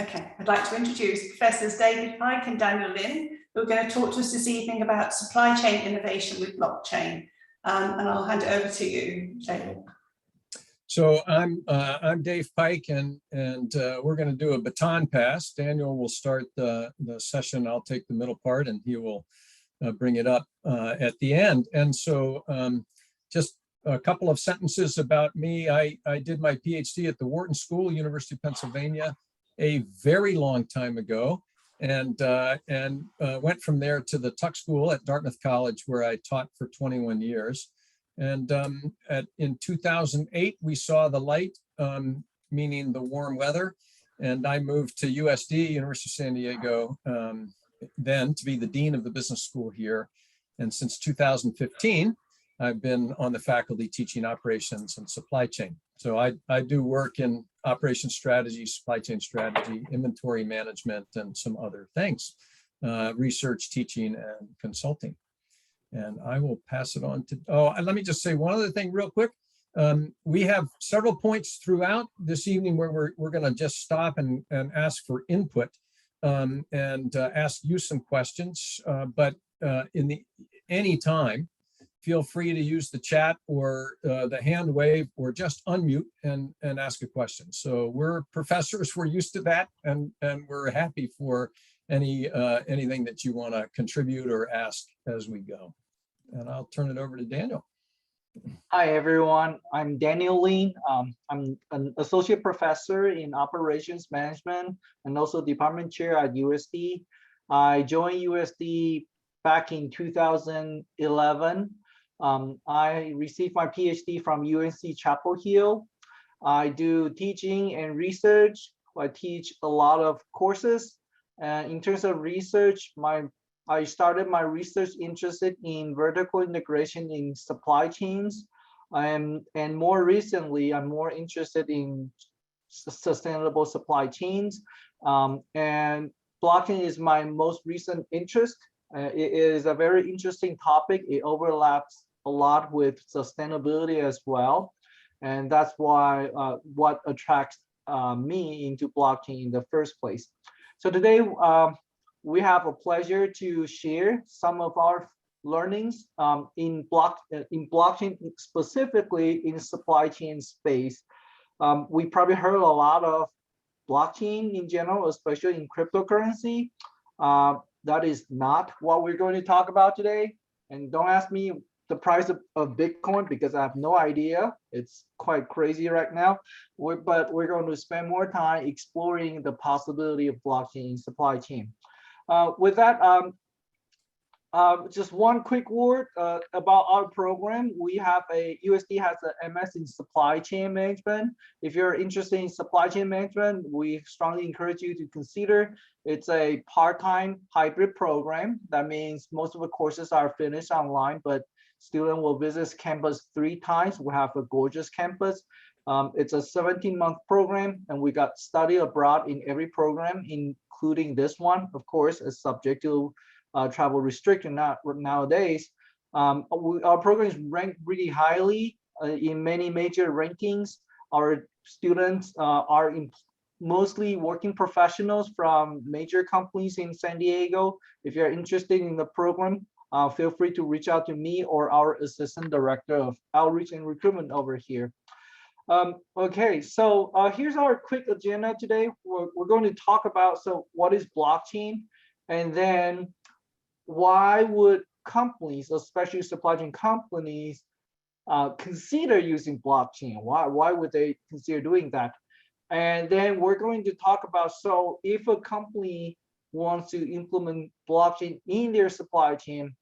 Okay, I'd like to introduce Professors David Pyke and Daniel Ling, who are going to talk to us this evening about supply chain innovation with blockchain. And I'll hand it over to you, David. So I'm Dave Pyke, and we're going to do a baton pass. Daniel will start the session. I'll take the middle part, and he will bring it up at the end. And so just a couple of sentences about me. I did my PhD at the Wharton School, University of Pennsylvania, a very long time ago, and went from there to the Tuck School at Dartmouth College, where I taught for 21 years. And in 2008, we saw the light, meaning the warm weather, and I moved to USD, University of San Diego, then to be the dean of the business school here. And since 2015, I've been on the faculty teaching operations and supply chain. So I do work in operations strategy, supply chain strategy, inventory management, and some other things, research, teaching, and consulting. And I will pass it on to, and let me just say one other thing real quick. We have several points throughout this evening where we're going to just stop and ask for input and ask you some questions. But any time, feel free to use the chat or the hand wave or just unmute and ask a question. So we're professors, we're used to that, and we're happy for anything that you want to contribute or ask as we go. And I'll turn it over to Daniel. Hi, everyone. I'm Daniel Ling. I'm an associate professor in operations management and also department chair at USD. I joined USD back in 2011. I received my PhD from UNC Chapel Hill. I do teaching and research. I teach a lot of courses. And in terms of research, I started my research interested in vertical integration in supply chains. And more recently, I'm more interested in sustainable supply chains. And blockchain is my most recent interest. It is a very interesting topic. It overlaps a lot with sustainability as well. And that's why what attracts me into blockchain in the first place. So today, we have a pleasure to share some of our learnings in blockchain, specifically in supply chain space. We probably heard a lot of blockchain in general, especially in cryptocurrency. That is not what we're going to talk about today. And don't ask me the price of Bitcoin because I have no idea. It's quite crazy right now. But we're going to spend more time exploring the possibility of blockchain in supply chain. With that, just one quick word about our program. We have USD has an MS in supply chain management. If you're interested in supply chain management, we strongly encourage you to consider. It's a part-time hybrid program. That means most of the courses are finished online, but student will visit campus 3 times. We have a gorgeous campus. It's a 17-month program, and we got study abroad in every program, including this one, of course, is subject to travel restriction nowadays. Our program is ranked really highly in many major rankings. Our students are mostly working professionals from major companies in San Diego. If you're interested in the program, feel free to reach out to me or our assistant director of outreach and recruitment over here. Okay, so here's our quick agenda today. We're going to talk about, what is blockchain? And then why would companies, especially supply chain companies, consider using blockchain? Why would they consider doing that? And then we're going to talk about, if a company wants to implement blockchain in their supply chain,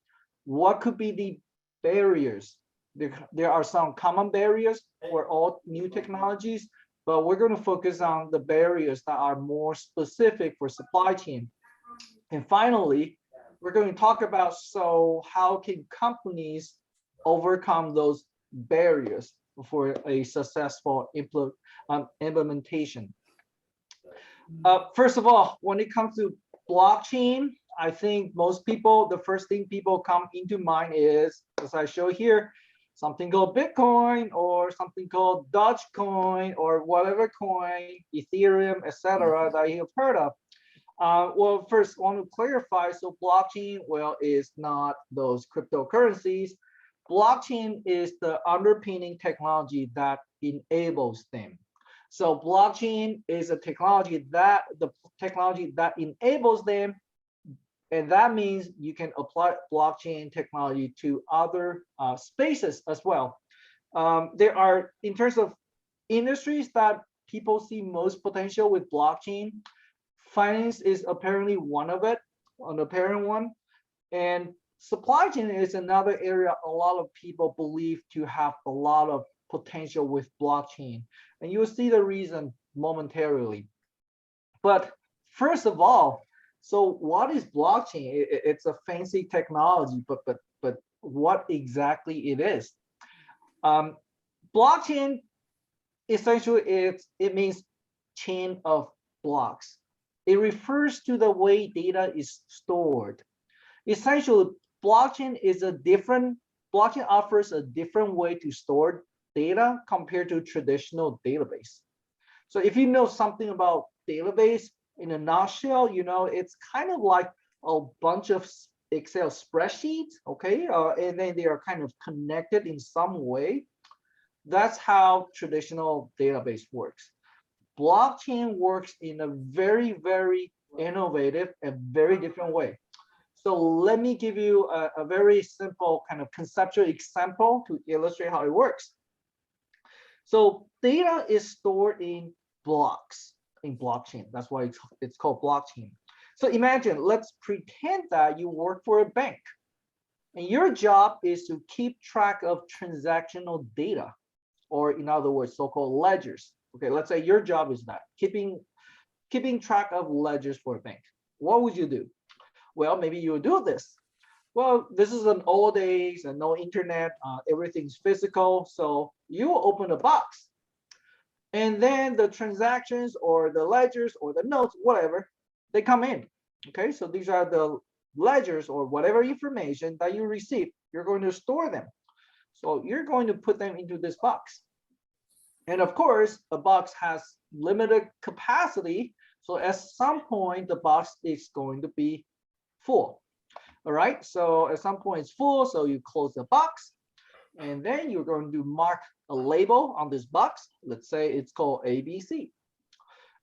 what could be the barriers? There are some common barriers for all new technologies, but we're going to focus on the barriers that are more specific for supply chain. And finally, we're going to talk about, how can companies overcome those barriers for a successful implementation? First of all, when it comes to blockchain, I think most people, the first thing people come into mind is, as I show here, something called Bitcoin or something called Dogecoin or whatever coin, Ethereum, etc. that you've heard of. Well, first, I want to clarify. So blockchain, well, is not those cryptocurrencies. Blockchain is the underpinning technology that enables them. So blockchain is the technology that enables them, and that means you can apply blockchain technology to other spaces as well. There are, in terms of industries that people see most potential with blockchain, finance is apparently one of it, an apparent one, and supply chain is another area a lot of people believe to have a lot of potential with blockchain, and you'll see the reason momentarily. But first of all, so what is blockchain? It's a fancy technology, but what exactly it is? Blockchain essentially it means chain of blocks. It refers to the way data is stored. Essentially, blockchain offers a different way to store data compared to traditional database. So if you know something about database, in a nutshell, you know, it's kind of like a bunch of Excel spreadsheets, okay? And then they are kind of connected in some way. That's how traditional database works. Blockchain works in a very, very innovative and very different way. So let me give you a very simple kind of conceptual example to illustrate how it works. So data is stored in blocks in blockchain. That's why it's called blockchain. So imagine, let's pretend that you work for a bank and your job is to keep track of transactional data, or in other words, so-called ledgers. Okay, let's say your job is that, keeping track of ledgers for a bank. What would you do? Well, maybe you would do this. Well, this is an old days and no internet, everything's physical. So you open a box and then the transactions or the ledgers or the notes, whatever, they come in. Okay, so these are the ledgers or whatever information that you receive. You're going to store them. So you're going to put them into this box. And of course, a box has limited capacity. So at some point, the box is going to be full. All right, so at some point it's full, so you close the box. And then you're going to mark a label on this box. Let's say it's called ABC.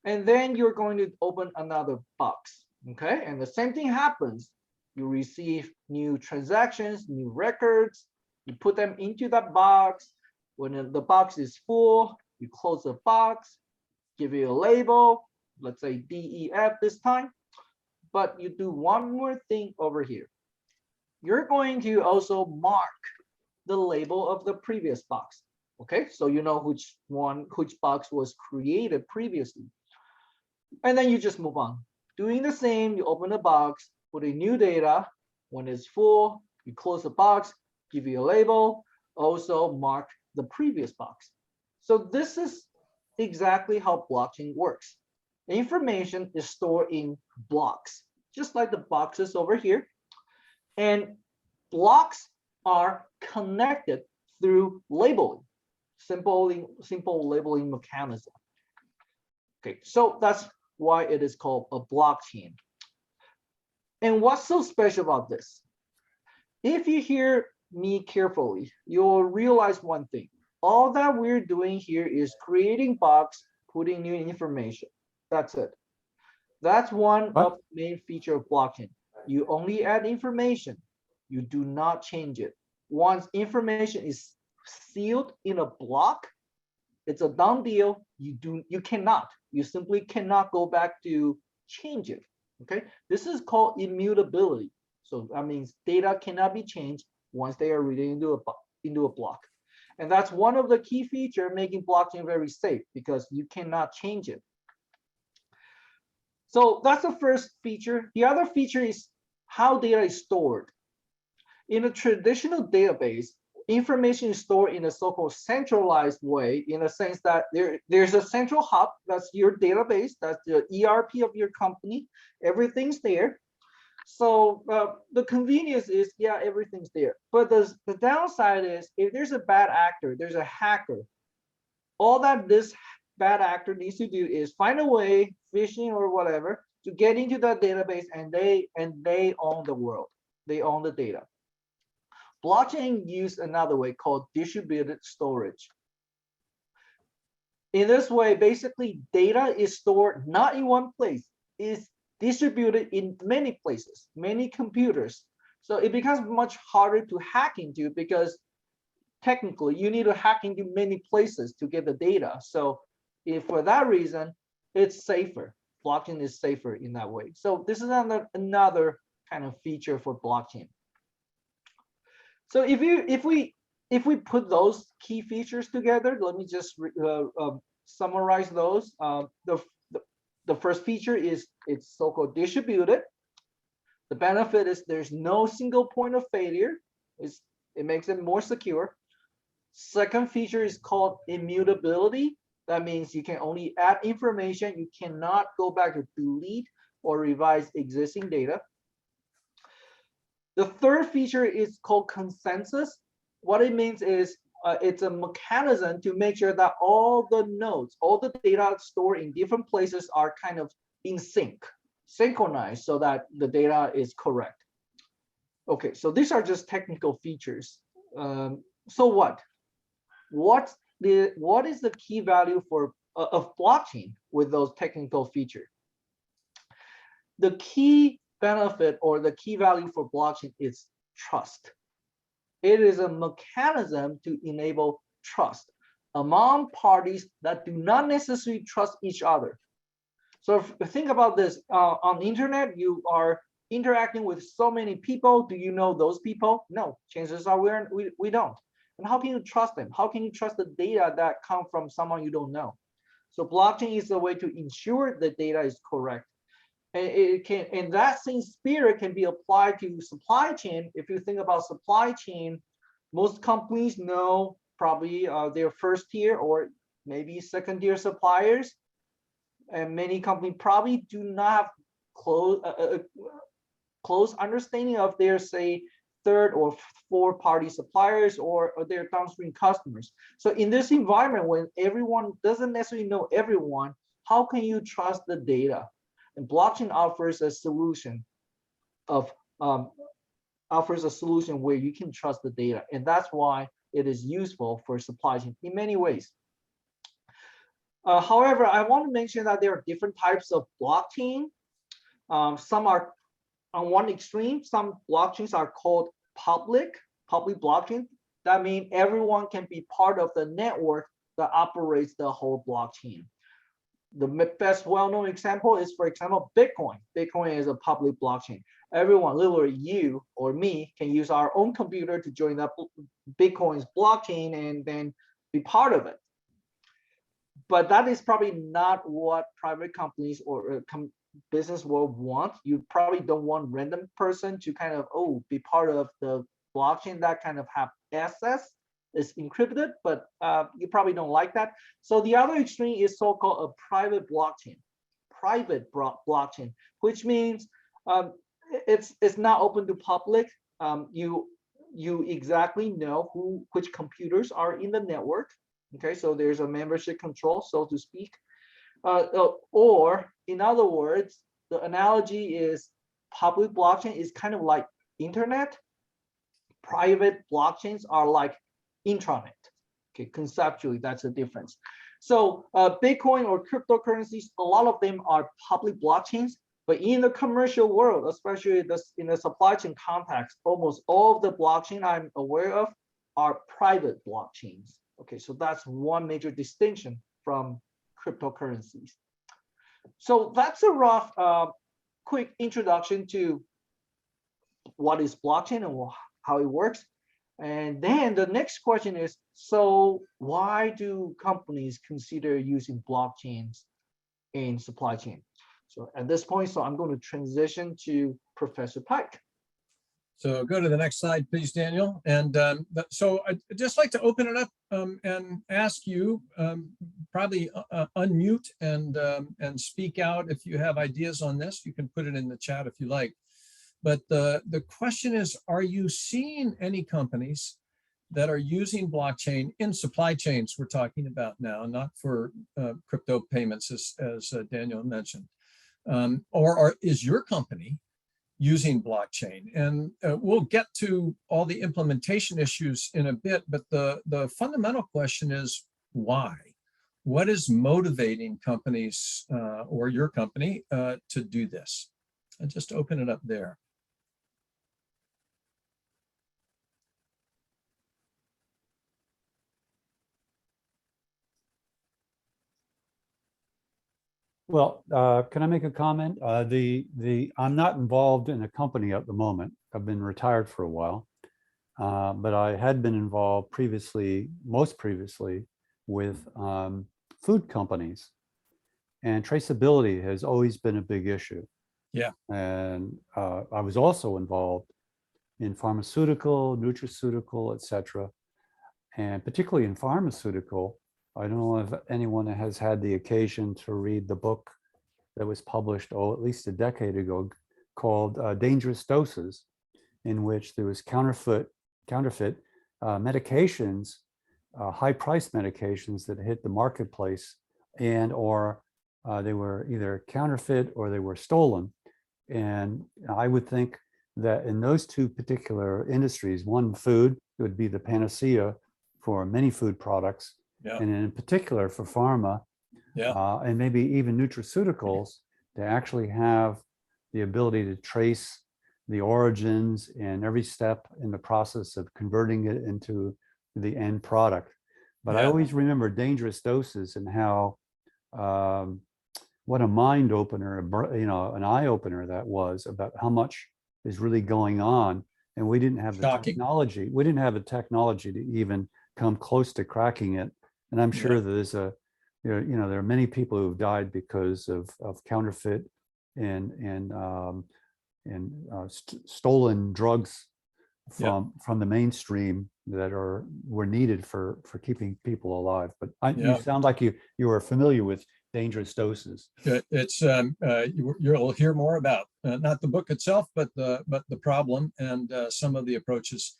And then you're going to open another box. Okay, and the same thing happens. You receive new transactions, new records. You put them into that box. When the box is full, you close the box, give it a label, let's say DEF this time. But you do one more thing over here. You're going to also mark the label of the previous box. Okay, so you know which box was created previously. And then you just move on. Doing the same, you open the box, put in new data. When it's full, you close the box, give you a label, also mark the previous box. So this is exactly how blockchain works. The information is stored in blocks, just like the boxes over here. And blocks are connected through labeling, simple labeling mechanism. Okay, so that's why it is called a blockchain. And what's so special about this? If you hear me carefully, you'll realize one thing. All that we're doing here is creating box, putting new information. That's it. That's one of the main features of blockchain. You only add information. You do not change it. Once information is sealed in a block, it's a done deal. You simply cannot go back to change it. Okay, this is called immutability. So that means data cannot be changed once they are written into a block. And that's one of the key features making blockchain very safe, because you cannot change it. So that's the first feature. The other feature is how data is stored. In a traditional database, information is stored in a so-called centralized way, in a sense that there's a central hub, that's your database, that's the ERP of your company, everything's there. So the convenience is, yeah, everything's there. But the downside is, if there's a bad actor, there's a hacker, all that this bad actor needs to do is find a way, phishing or whatever, to get into that database, and they own the world. They own the data. Blockchain use another way called distributed storage. In this way, basically data is stored not in one place, it's distributed in many places, many computers. So it becomes much harder to hack into, because technically you need to hack into many places to get the data. So if for that reason, it's safer. Blockchain is safer in that way. So this is another kind of feature for blockchain. So if we put those key features together, let me just summarize those. The first feature is it's so-called distributed. The benefit is there's no single point of failure. It makes it more secure. Second feature is called immutability. That means you can only add information. You cannot go back to delete or revise existing data. The third feature is called consensus. What it means is it's a mechanism to make sure that all the nodes, all the data stored in different places are kind of in sync, synchronized, so that the data is correct. Okay, so these are just technical features. So what? What is the key value of blockchain with those technical features? The key benefit or the key value for blockchain is trust. It is a mechanism to enable trust among parties that do not necessarily trust each other. So think about this, on the internet, you are interacting with so many people. Do you know those people? No, chances are we don't. And how can you trust them? How can you trust the data that come from someone you don't know? So blockchain is a way to ensure the data is correct. And it can, and that same spirit can be applied to supply chain. If you think about supply chain, most companies know probably their first tier or maybe second tier suppliers, and many companies probably do not have close understanding of their, say, third or fourth party suppliers or their downstream customers. So in this environment, when everyone doesn't necessarily know everyone, how can you trust the data? And blockchain offers a solution where you can trust the data, and that's why it is useful for supply chain in many ways. However, I want to mention that there are different types of blockchain. Some are on one extreme. Some blockchains are called public blockchain. That means everyone can be part of the network that operates the whole blockchain. The best well-known example is, for example, Bitcoin. Bitcoin is a public blockchain. Everyone, literally you or me, can use our own computer to join up Bitcoin's blockchain and then be part of it. But that is probably not what private companies or business world want. You probably don't want random person to kind of, be part of the blockchain that kind of have access. Is encrypted, but you probably don't like that. So the other extreme is so-called a private blockchain. Private blockchain, which means it's not open to public. You exactly know which computers are in the network. Okay, so there's a membership control, so to speak. Or in other words, the analogy is public blockchain is kind of like internet. Private blockchains are like intranet. Okay, conceptually, that's the difference. So Bitcoin or cryptocurrencies, a lot of them are public blockchains, but in the commercial world, especially in the supply chain context, almost all of the blockchain I'm aware of are private blockchains. Okay, so that's one major distinction from cryptocurrencies. So that's a rough, quick introduction to what is blockchain and how it works. And then the next question is, so why do companies consider using blockchains in supply chain? So at this point, I'm going to transition to Professor Pyke. So go to the next slide, please, Daniel. And so I'd just like to open it up and ask you, probably unmute and speak out if you have ideas on this. You can put it in the chat if you like. But the question is, are you seeing any companies that are using blockchain in supply chains we're talking about now, not for crypto payments, as Daniel mentioned? Or is your company using blockchain? And we'll get to all the implementation issues in a bit, but the fundamental question is why? What is motivating companies or your company to do this? And just open it up there. Well, can I make a comment? I'm not involved in a company at the moment. I've been retired for a while, but I had been involved previously, most previously, with food companies, and traceability has always been a big issue. Yeah. And I was also involved in pharmaceutical, nutraceutical, etc., and particularly in pharmaceutical. I don't know if anyone has had the occasion to read the book that was published, at least a decade ago, called Dangerous Doses, in which there was counterfeit medications, high-priced medications that hit the marketplace, and or they were either counterfeit or they were stolen. And I would think that in those two particular industries, one, food, it would be the panacea for many food products. Yeah. And in particular for pharma, and maybe even nutraceuticals, to actually have the ability to trace the origins and every step in the process of converting it into the end product. But I always remember Dangerous Doses and how, what a mind opener, an eye opener that was about how much is really going on. And we didn't have the technology. We didn't have the technology to even come close to cracking it. And I'm sure that there's there are many people who've died because of counterfeit and stolen drugs from the mainstream that were needed for keeping people alive. But you sound like you are familiar with Dangerous Doses. It's you'll hear more about not the book itself, but the problem and some of the approaches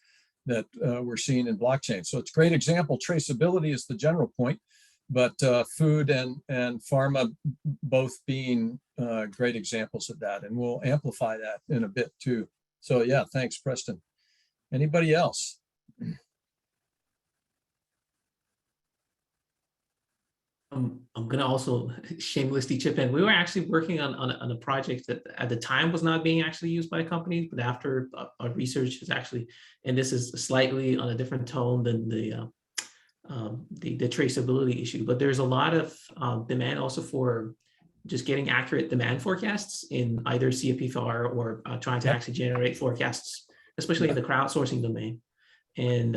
that we're seeing in blockchain. So it's a great example. Traceability is the general point, but food and pharma both being great examples of that. And we'll amplify that in a bit too. So yeah, thanks, Preston. Anybody else? I'm going to also shamelessly chip in. We were actually working on a project that at the time was not being actually used by companies, but after our research is actually, and this is slightly on a different tone than the traceability issue, but there's a lot of demand also for just getting accurate demand forecasts in either CFPFR or trying to actually generate forecasts, especially in the crowdsourcing domain. And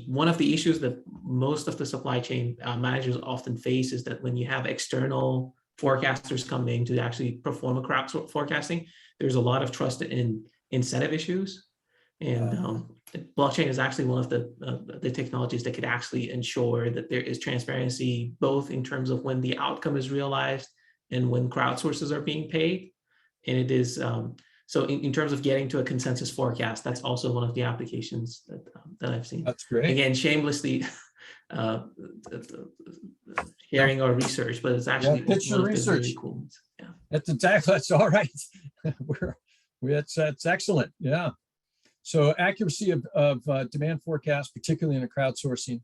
one of the issues that most of the supply chain managers often face is that when you have external forecasters coming to actually perform a crowd forecasting, there's a lot of trust in incentive issues. And blockchain is actually one of the technologies that could actually ensure that there is transparency, both in terms of when the outcome is realized and when crowdsources are being paid. And it is, so in terms of getting to a consensus forecast, that's also one of the applications that I've seen. That's great. Again, shamelessly sharing our research, but it's actually pitch your research. really cool ones. Yeah, that's all right. That's excellent. Yeah. So accuracy of demand forecast, particularly in a crowdsourcing.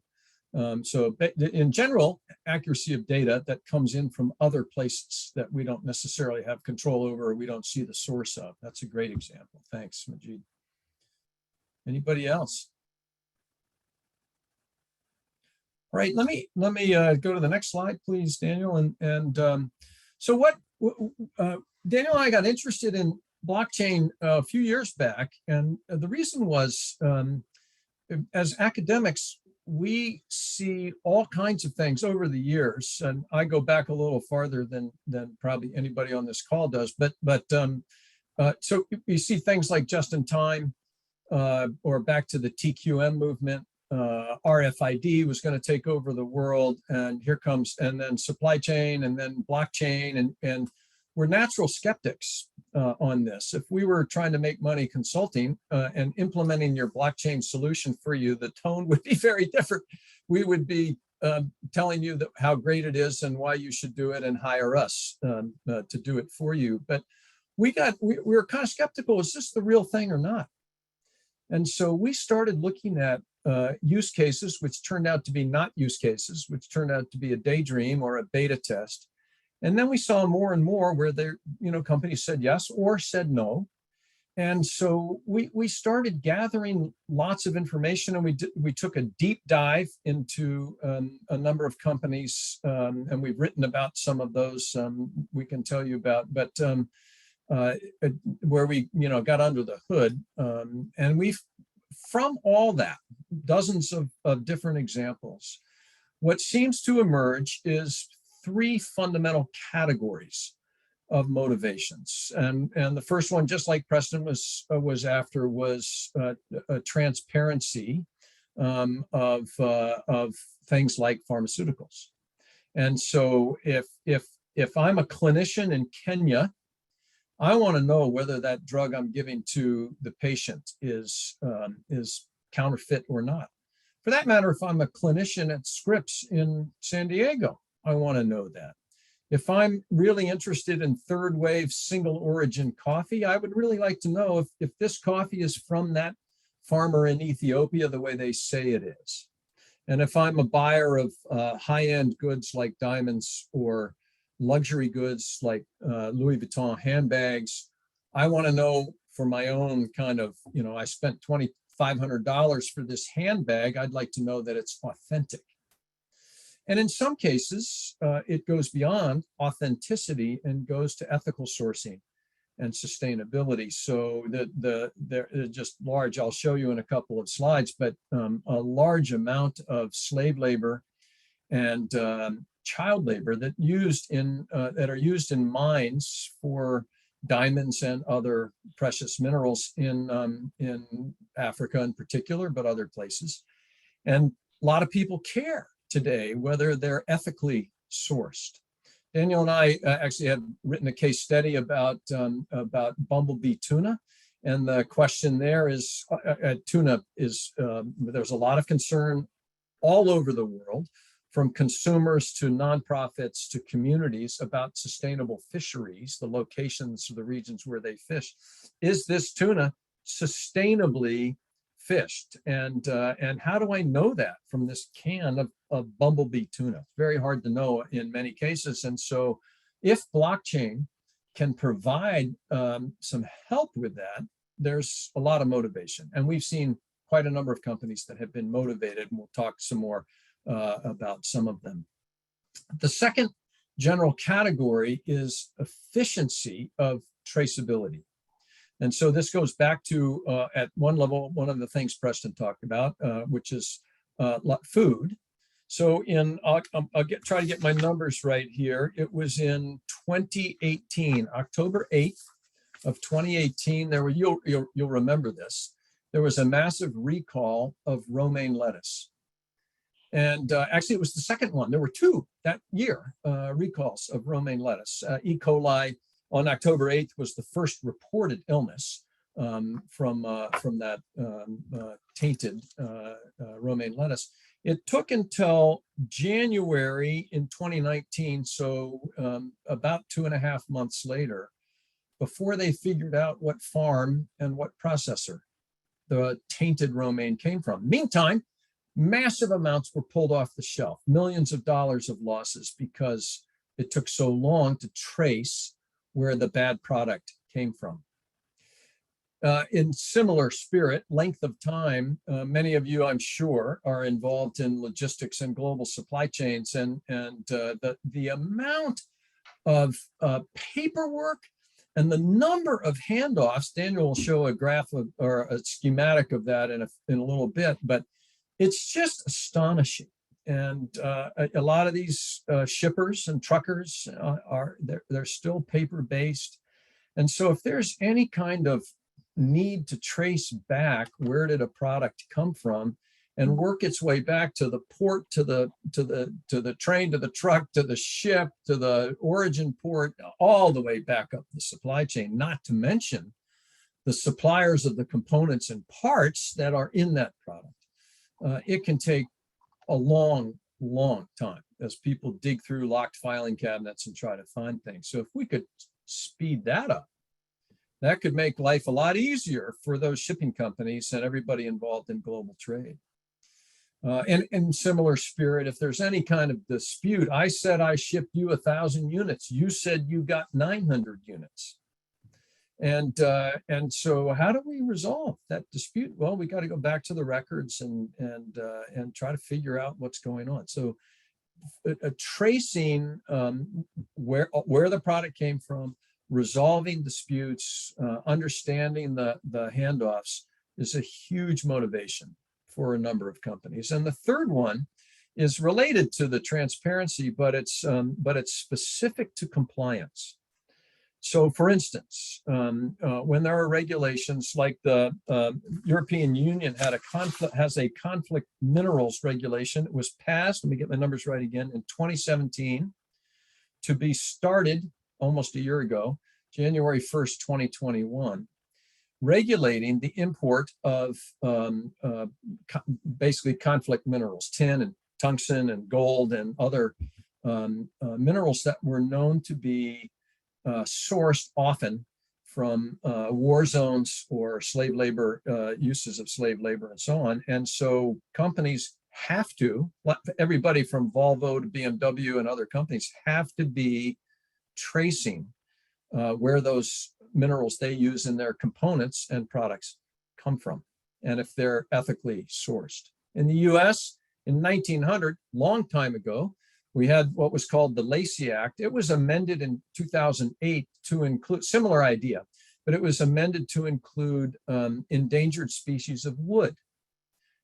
So in general, accuracy of data that comes in from other places that we don't necessarily have control over or we don't see the source of. That's a great example. Thanks, Majid. Anybody else? All right, let me go to the next slide, please, Daniel. So what Daniel and I got interested in blockchain a few years back, and the reason was as academics, we see all kinds of things over the years, and I go back a little farther than probably anybody on this call does. But so you see things like just in time, or back to the TQM movement. RFID was going to take over the world, and here comes, and then supply chain, and then blockchain, and we're natural skeptics on this. If we were trying to make money consulting and implementing your blockchain solution for you, the tone would be very different. We would be telling you that how great it is and why you should do it and hire us to do it for you. But we were kind of skeptical, is this the real thing or not? And so we started looking at use cases, which turned out to be not use cases, which turned out to be a daydream or a beta test. And then we saw more and more where companies said yes or said no. And so we started gathering lots of information, and we took a deep dive into a number of companies, and we've written about some of those we can tell you about, but where we got under the hood, and from all that, dozens of different examples, what seems to emerge is 3 fundamental categories of motivations. And the first one, just like Preston was after, was transparency of things like pharmaceuticals. And so if I'm a clinician in Kenya, I want to know whether that drug I'm giving to the patient is counterfeit or not. For that matter, if I'm a clinician at Scripps in San Diego, I want to know that. If I'm really interested in third wave single origin coffee, I would really like to know if this coffee is from that farmer in Ethiopia the way they say it is. And if I'm a buyer of high-end goods like diamonds or luxury goods like Louis Vuitton handbags, I want to know for my own kind of, I spent $2,500 for this handbag. I'd like to know that it's authentic. And in some cases, it goes beyond authenticity and goes to ethical sourcing and sustainability. So they're just large, I'll show you in a couple of slides, but a large amount of slave labor and child labor that are used in mines for diamonds and other precious minerals in Africa in particular, but other places. And a lot of people care today whether they're ethically sourced. Daniel and I actually had written a case study about bumblebee tuna, and the question there is, tuna is, there's a lot of concern all over the world, from consumers to nonprofits to communities, about sustainable fisheries, the locations of the regions where they fish. Is this tuna sustainably fished? And how do I know that from this can of bumblebee tuna? Very hard to know in many cases. And so if blockchain can provide some help with that, there's a lot of motivation. And we've seen quite a number of companies that have been motivated, and we'll talk some more about some of them. The second general category is efficiency of traceability. And so this goes back to, at one level, one of the things Preston talked about, which is food. So I'll try to get my numbers right here. It was in 2018, October 8th of 2018. There were, you'll remember this, there was a massive recall of romaine lettuce. And actually, it was the second one. There were 2 that year, recalls of romaine lettuce. E. coli on October 8th was the first reported illness from that tainted romaine lettuce. It took until January in 2019, so about 2.5 months later, before they figured out what farm and what processor the tainted romaine came from. Meantime, massive amounts were pulled off the shelf, millions of dollars of losses, because it took so long to trace where the bad product came from. In similar spirit, length of time, many of you, I'm sure, are involved in logistics and global supply chains, and the amount of paperwork and the number of handoffs. Daniel will show a graph of, or a schematic of that in a little bit, but it's just astonishing. And a lot of these shippers and truckers they're still paper-based. And so if there's any kind of need to trace back where did a product come from, and work its way back to the port, to the train, to the truck, to the ship, to the origin port, all the way back up the supply chain, not to mention the suppliers of the components and parts that are in that product. It can take a long time as people dig through locked filing cabinets and try to find things. So if we could speed that up, that could make life a lot easier for those shipping companies and everybody involved in global trade. And in similar spirit, if there's any kind of dispute, I said I shipped you 1,000 units. You said you got 900 units. And so how do we resolve that dispute? Well, we got to go back to the records and try to figure out what's going on. So tracing where the product came from, resolving disputes, understanding the handoffs is a huge motivation for a number of companies. And the third one is related to the transparency, but it's specific to compliance. So for instance, when there are regulations like the European Union has a conflict minerals regulation. It was passed, let me get my numbers right again, in 2017 to be started almost a year ago, January 1st, 2021, regulating the import of basically conflict minerals, tin and tungsten and gold and other minerals that were known to be sourced often from war zones or slave labor, uses of slave labor and so on. And so companies have to, everybody from Volvo to BMW and other companies have to be tracing where those minerals they use in their components and products come from, and if they're ethically sourced. In the US, in 1900, long time ago, we had what was called the Lacey Act. It was amended in 2008 to include, similar idea, but it was amended to include endangered species of wood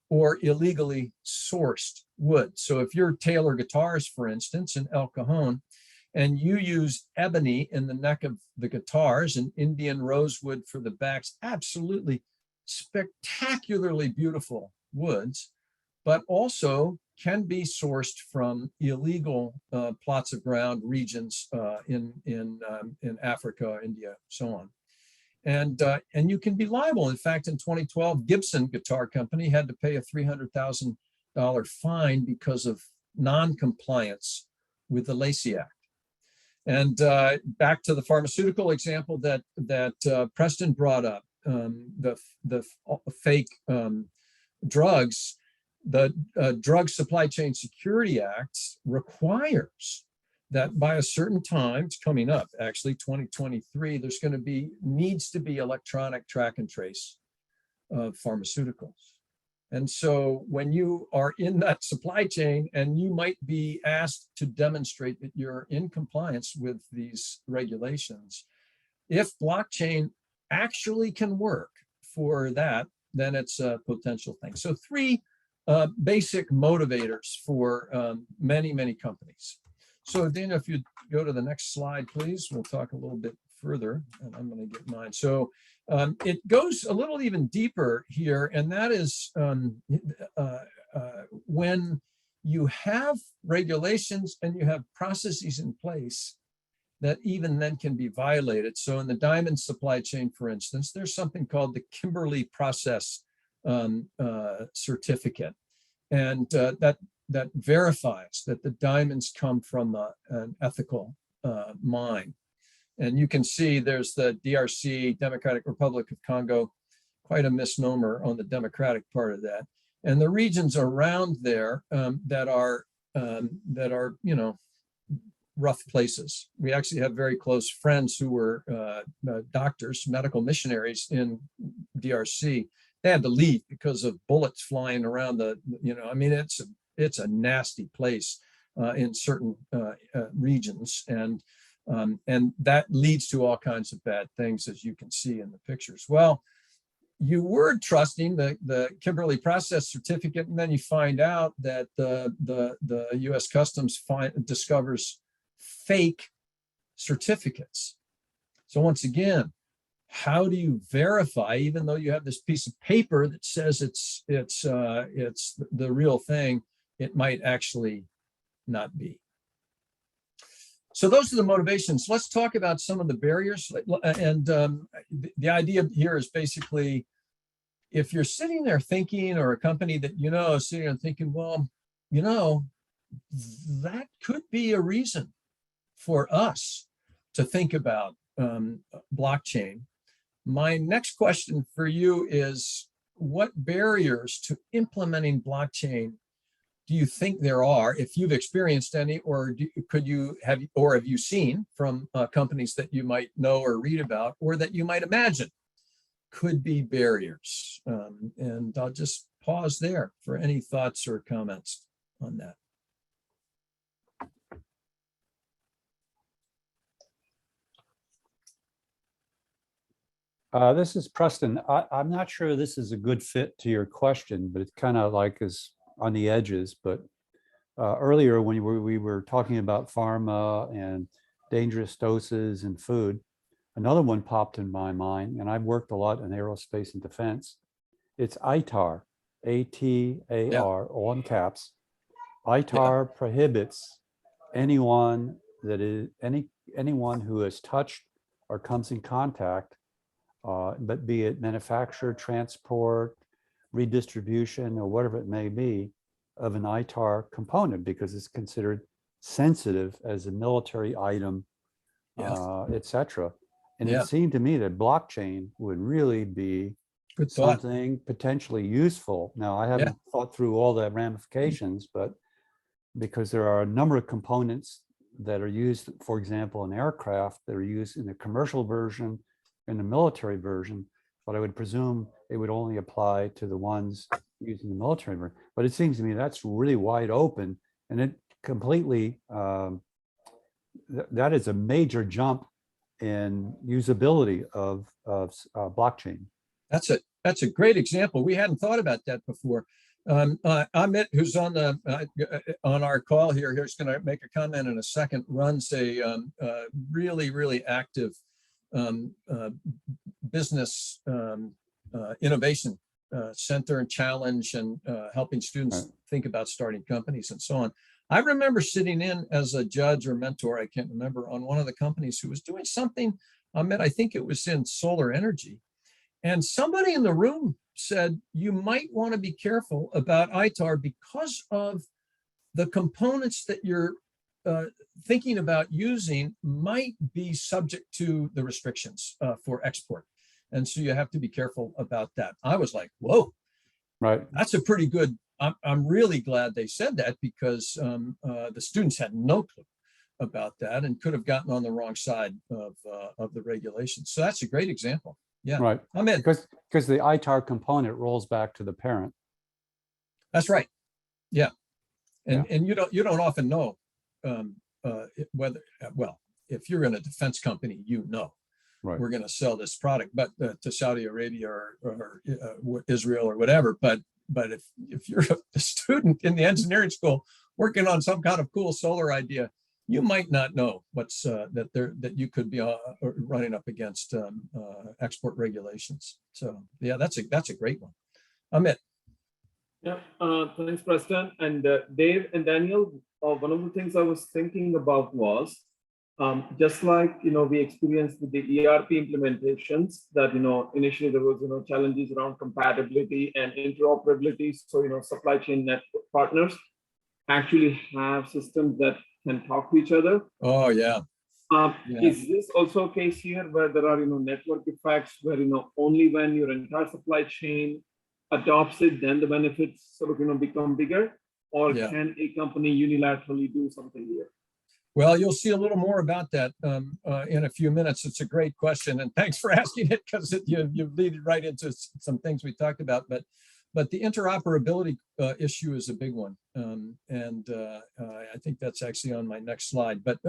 or illegally sourced wood. So if you're Taylor Guitars, for instance, in El Cajon, and you use ebony in the neck of the guitars and Indian rosewood for the backs, absolutely spectacularly beautiful woods, but also can be sourced from illegal plots of ground, regions in Africa, India, so on. And you can be liable. In fact, in 2012, Gibson Guitar Company had to pay a $300,000 fine because of non-compliance with the Lacey Act. And back to the pharmaceutical example that Preston brought up, the fake drugs. The Drug Supply Chain Security Act requires that by a certain time, it's coming up, actually 2023, there's going to needs to be electronic track and trace of pharmaceuticals. And so when you are in that supply chain and you might be asked to demonstrate that you're in compliance with these regulations, if blockchain actually can work for that, then it's a potential thing. So three basic motivators for many companies. So Dana, if you go to the next slide, please, we'll talk a little bit further, and I'm going to get mine. So it goes a little even deeper here, and that is when you have regulations and you have processes in place that even then can be violated. So in the diamond supply chain, for instance, there's something called the Kimberley process certificate, and that verifies that the diamonds come from an ethical mine. And you can see there's the DRC, Democratic Republic of Congo, quite a misnomer on the democratic part of that, and the regions around there that are rough places. We actually have very close friends who were doctors, medical missionaries in DRC. They had to leave because of bullets flying around I mean, it's a nasty place in certain regions, and that leads to all kinds of bad things, as you can see in the pictures. Well, you were trusting the Kimberley process certificate, and then you find out that the U.S. Customs discovers fake certificates. So once again, how do you verify, even though you have this piece of paper that says it's the real thing, it might actually not be. So those are the motivations. Let's talk about some of the barriers. And the idea here is basically, if you're sitting there thinking, or a company that you know is sitting there thinking, well, you know, that could be a reason for us to think about blockchain. My next question for you is, what barriers to implementing blockchain do you think there are, if you've experienced any, or have you seen from companies that you might know or read about, or that you might imagine could be barriers? And I'll just pause there for any thoughts or comments on that. This is Preston. I'm not sure this is a good fit to your question, but it's kind of like is on the edges. But earlier when we were talking about pharma and dangerous doses and food, another one popped in my mind, and I've worked a lot in aerospace and defense. It's ITAR, A-T-A-R, all in caps. ITAR prohibits anyone who has touched or comes in contact, but be it manufacture, transport, redistribution, or whatever it may be, of an ITAR component, because it's considered sensitive as a military item, etc. And it seemed to me that blockchain would really be something potentially useful. Now, I haven't thought through all the ramifications, but because there are a number of components that are used, for example, in aircraft, that are used in the commercial version and the military version, but I would presume it would only apply to the ones using the military version. But it seems to me that's really wide open, and it completely, that is a major jump in usability of blockchain. That's a great example. We hadn't thought about that before. Amit, who's on our call here, here's going to make a comment in a second, runs a really active business innovation center and challenge, and helping students think about starting companies and so on. I remember sitting in as a judge or mentor, I can't remember, on one of the companies who was doing something, I think it was in solar energy. And somebody in the room said, you might want to be careful about ITAR because of the components that you're thinking about using might be subject to the restrictions for export. And so you have to be careful about that. I was like, whoa, right. That's a pretty good, I'm really glad they said that, because the students had no clue about that and could have gotten on the wrong side of the regulations. So that's a great example. Yeah, right. I'm in. Because the ITAR component rolls back to the parent. That's right. Yeah, and you don't often know whether, well, if you're in a defense company, you know, right, we're going to sell this product, but to Saudi Arabia or Israel or whatever. But if you're a student in the engineering school working on some kind of cool solar idea, you might not know what's that you could be running up against export regulations. So yeah, that's a great one. Amit. Yeah, thanks, Preston. And Dave and Daniel, one of the things I was thinking about was, just like, we experienced with the ERP implementations, that, initially there was, challenges around compatibility and interoperability. So, supply chain network partners actually have systems that can talk to each other. Oh, yeah. Is this also a case here where there are, network effects where, only when your entire supply chain adopts it, then the benefits sort of, become bigger? Or can a company unilaterally do something here? Well, you'll see a little more about that in a few minutes. It's a great question, and thanks for asking it, because you lead it right into some things we talked about. But the interoperability issue is a big one, and I think that's actually on my next slide. But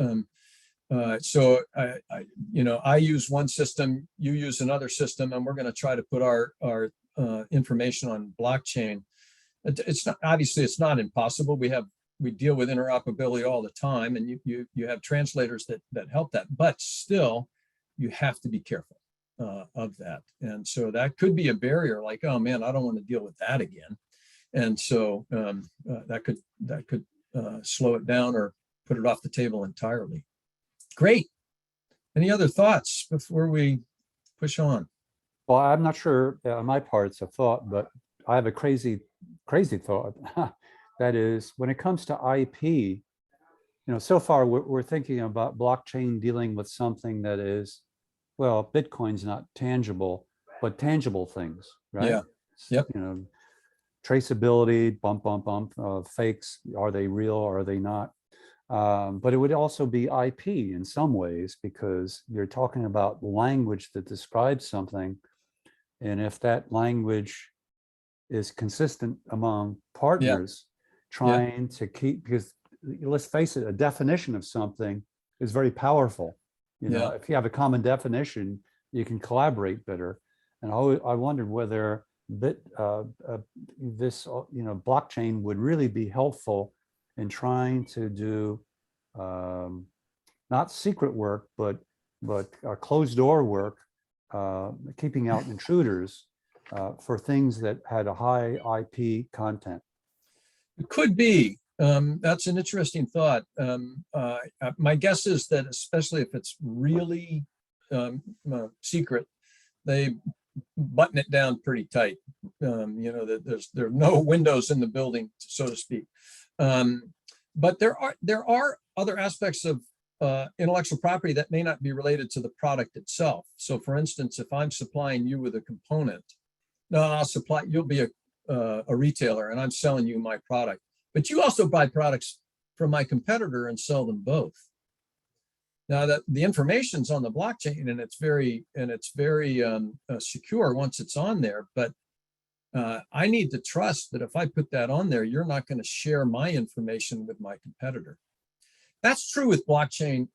so I use one system, you use another system, and we're going to try to put our information on blockchain. It's not, obviously it's not impossible. We deal with interoperability all the time, and you have translators that help that, but still you have to be careful. of that. And so that could be a barrier, like, oh man, I don't want to deal with that again. And so that could slow it down or put it off the table entirely. Great. Any other thoughts before we push on? Well, I'm not sure on my part it's a thought, but I have a crazy thought. That is, when it comes to IP, you know, so far we're thinking about blockchain dealing with something that is, well, Bitcoin's not tangible, but tangible things, right? Yeah. Yep. You know, traceability, fakes, are they real, are they not? But it would also be IP in some ways, because you're talking about language that describes something. And if that language is consistent among partners, trying to keep, because let's face it, a definition of something is very powerful. You know, if you have a common definition, you can collaborate better. And I wondered whether this, blockchain would really be helpful in trying to do not secret work, but closed door work, keeping out intruders for things that had a high IP content. It could be. That's an interesting thought. My guess is that, especially if it's really secret, they button it down pretty tight. You know, that there are no windows in the building, so to speak. But there are other aspects of intellectual property that may not be related to the product itself. So, for instance, if I'm supplying you with a component, you'll be a retailer, and I'm selling you my product. But you also buy products from my competitor and sell them both. Now that the information's on the blockchain and it's very secure once it's on there, but I need to trust that if I put that on there, you're not going to share my information with my competitor. That's true with blockchain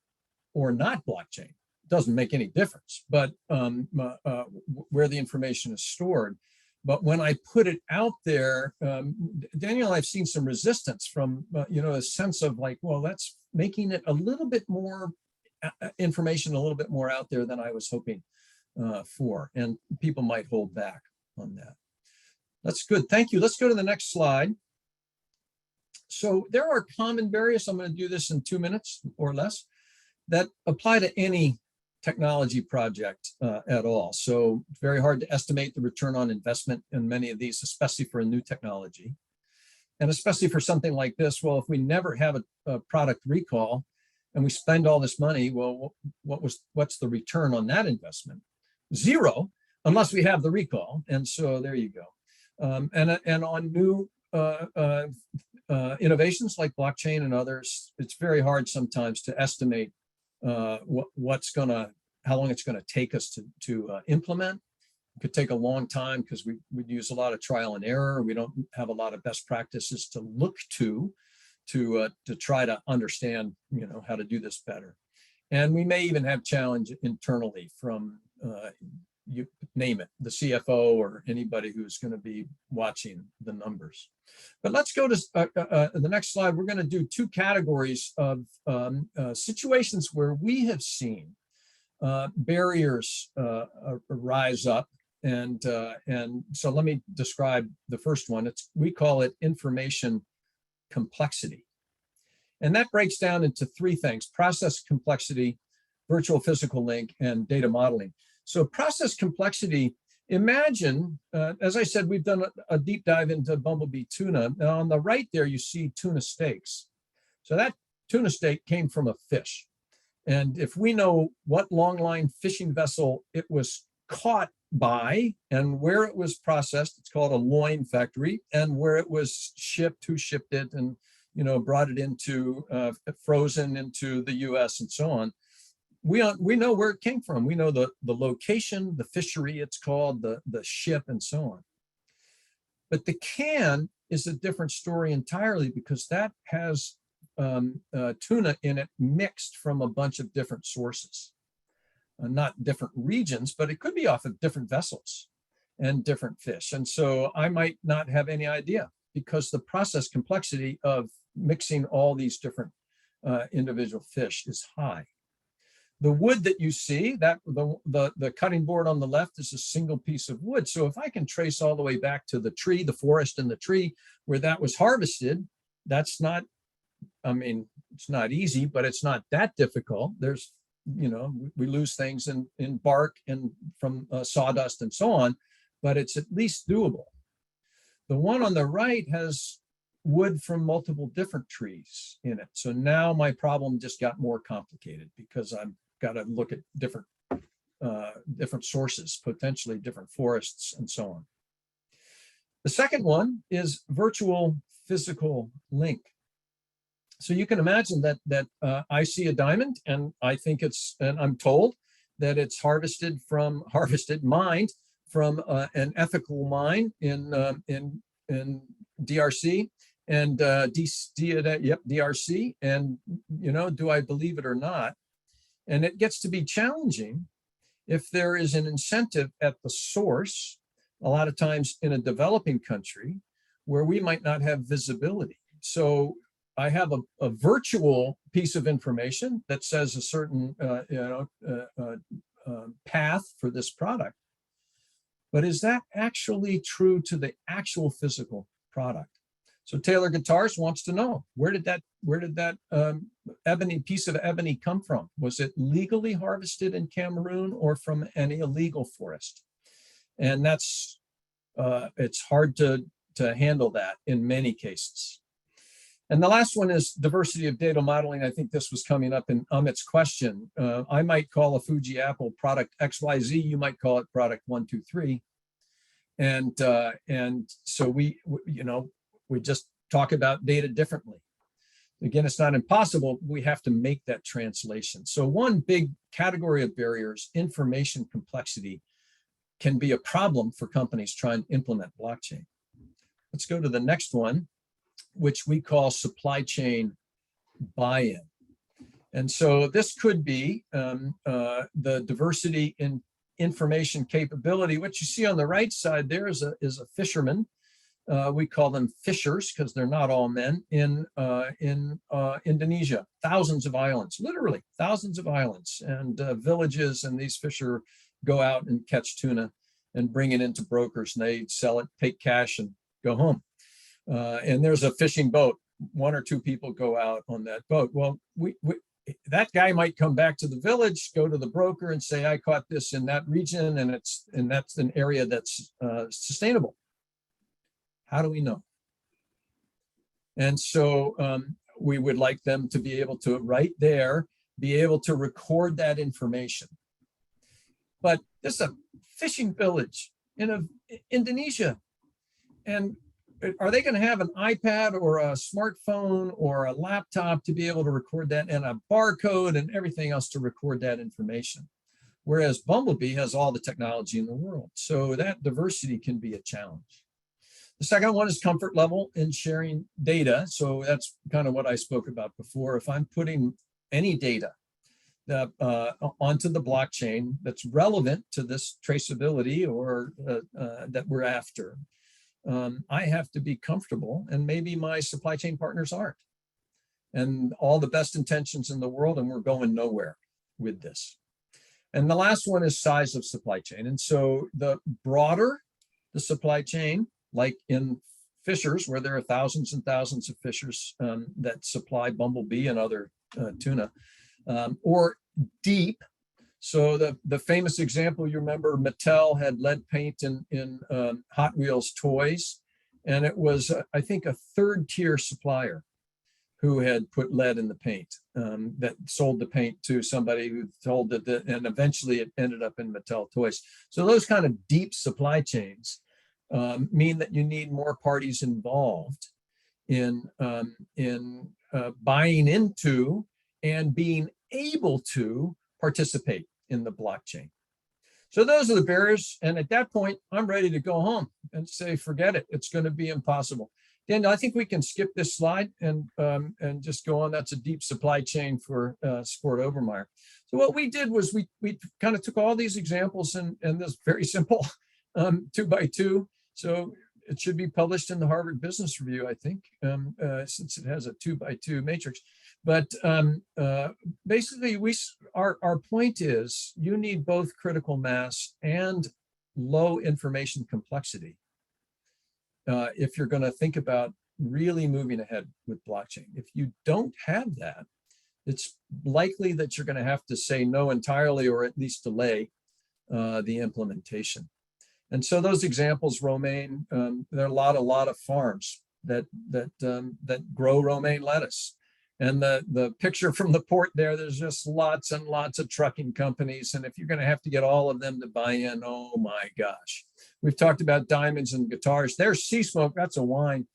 or not blockchain. It doesn't make any difference, but where the information is stored. But when I put it out there, Daniel, I've seen some resistance from, a sense of like, well, that's making it a little bit more information, a little bit more out there than I was hoping for. And people might hold back on that. That's good. Thank you. Let's go to the next slide. So there are common barriers. I'm going to do this in 2 minutes or less that apply to any technology project at all. So it's very hard to estimate the return on investment in many of these, especially for a new technology. And especially for something like this, well, if we never have a product recall and we spend all this money, well, what's the return on that investment? Zero, unless we have the recall. And so there you go. And on new innovations like blockchain and others, it's very hard sometimes to estimate how long it's going to take us to implement. It could take a long time because we use a lot of trial and error. We don't have a lot of best practices to look to try to understand, how to do this better. And we may even have challenge internally from you name it, the CFO or anybody who's going to be watching the numbers. But let's go to the next slide. We're going to do two categories of situations where we have seen barriers rise up. And so let me describe the first one. We call it information complexity. And that breaks down into three things: process complexity, virtual physical link, and data modeling. So process complexity, imagine, as I said, we've done a deep dive into bumblebee tuna. Now on the right there, you see tuna steaks. So that tuna steak came from a fish. And if we know what longline fishing vessel it was caught by and where it was processed, it's called a loin factory, and where it was shipped, who shipped it, and brought it into frozen into the US and so on. We know where it came from. We know the location, the fishery it's called, the ship, and so on. But the can is a different story entirely, because that has tuna in it mixed from a bunch of different sources. Not different regions, but it could be off of different vessels and different fish. And so I might not have any idea, because the process complexity of mixing all these different individual fish is high. the wood that you see, that the cutting board on the left is a single piece of wood. So if I can trace all the way back to the tree, the forest and the tree where that was harvested, that's not, I mean, it's not easy, but it's not that difficult. There's, you know, we lose things in bark and from sawdust and so on, but it's at least doable. The one on the right has wood from multiple different trees in it. So now my problem just got more complicated because I've got to look at different sources, potentially different forests and so on. The second one is virtual physical link. So you can imagine that I see a diamond and I think it's, and I'm told that it's mined from an ethical mine in DRC and DRC. And, you know, do I believe it or not? And it gets to be challenging if there is an incentive at the source, a lot of times in a developing country where we might not have visibility. So I have a virtual piece of information that says a certain path for this product. But is that actually true to the actual physical product? So Taylor Guitars wants to know, where did that ebony piece of ebony come from? Was it legally harvested in Cameroon or from an illegal forest? And that's it's hard to handle that in many cases. And the last one is diversity of data modeling. I think this was coming up in Amit's question. I might call a Fuji Apple product XYZ. You might call it product 123. And so we just talk about data differently. Again, it's not impossible. We have to make that translation. So one big category of barriers, information complexity, can be a problem for companies trying to implement blockchain. Let's go to the next one, which we call supply chain buy-in. And so this could be the diversity in information capability. What you see on the right side there is a fisherman. We call them fishers because they're not all men in Indonesia. Thousands of islands, literally thousands of islands and villages. And these fisher go out and catch tuna and bring it into brokers, and they sell it, take cash, and go home. And there's a fishing boat. One or two people go out on that boat. Well, that guy might come back to the village, go to the broker and say, I caught this in that region and that's an area that's sustainable. How do we know? And so we would like them to be able to, right there, be able to record that information. But this is a fishing village in Indonesia. And are they going to have an iPad or a smartphone or a laptop to be able to record that, and a barcode and everything else to record that information? Whereas Bumblebee has all the technology in the world. So that diversity can be a challenge. The second one is comfort level in sharing data. So that's kind of what I spoke about before. If I'm putting any data onto the blockchain that's relevant to this traceability or that we're after, I have to be comfortable, and maybe my supply chain partners aren't. And all the best intentions in the world, and we're going nowhere with this. And the last one is size of supply chain. And so the broader the supply chain, like in fishers, where there are thousands and thousands of fishers that supply Bumblebee and other tuna, or deep. So the famous example, you remember, Mattel had lead paint in Hot Wheels toys, and it was, I think, a third-tier supplier who had put lead in the paint that sold the paint to somebody who told that, and eventually it ended up in Mattel toys. So those kind of deep supply chains mean that you need more parties involved in buying into and being able to participate in the blockchain. So those are the barriers. And at that point, I'm ready to go home and say, forget it. It's going to be impossible. Daniel, I think we can skip this slide and just go on. That's a deep supply chain for Sport Obermeyer. So what we did was we kind of took all these examples and this very simple 2x2. So it should be published in the Harvard Business Review, I think, since it has a 2x2 matrix. But basically, our point is you need both critical mass and low information complexity if you're going to think about really moving ahead with blockchain. If you don't have that, it's likely that you're going to have to say no entirely, or at least delay the implementation. And so those examples, romaine, there are a lot of farms that grow romaine lettuce. And the picture from the port there, there's just lots and lots of trucking companies. And if you're going to have to get all of them to buy in, oh my gosh. We've talked about diamonds and guitars. There's Sea Smoke. That's a wine.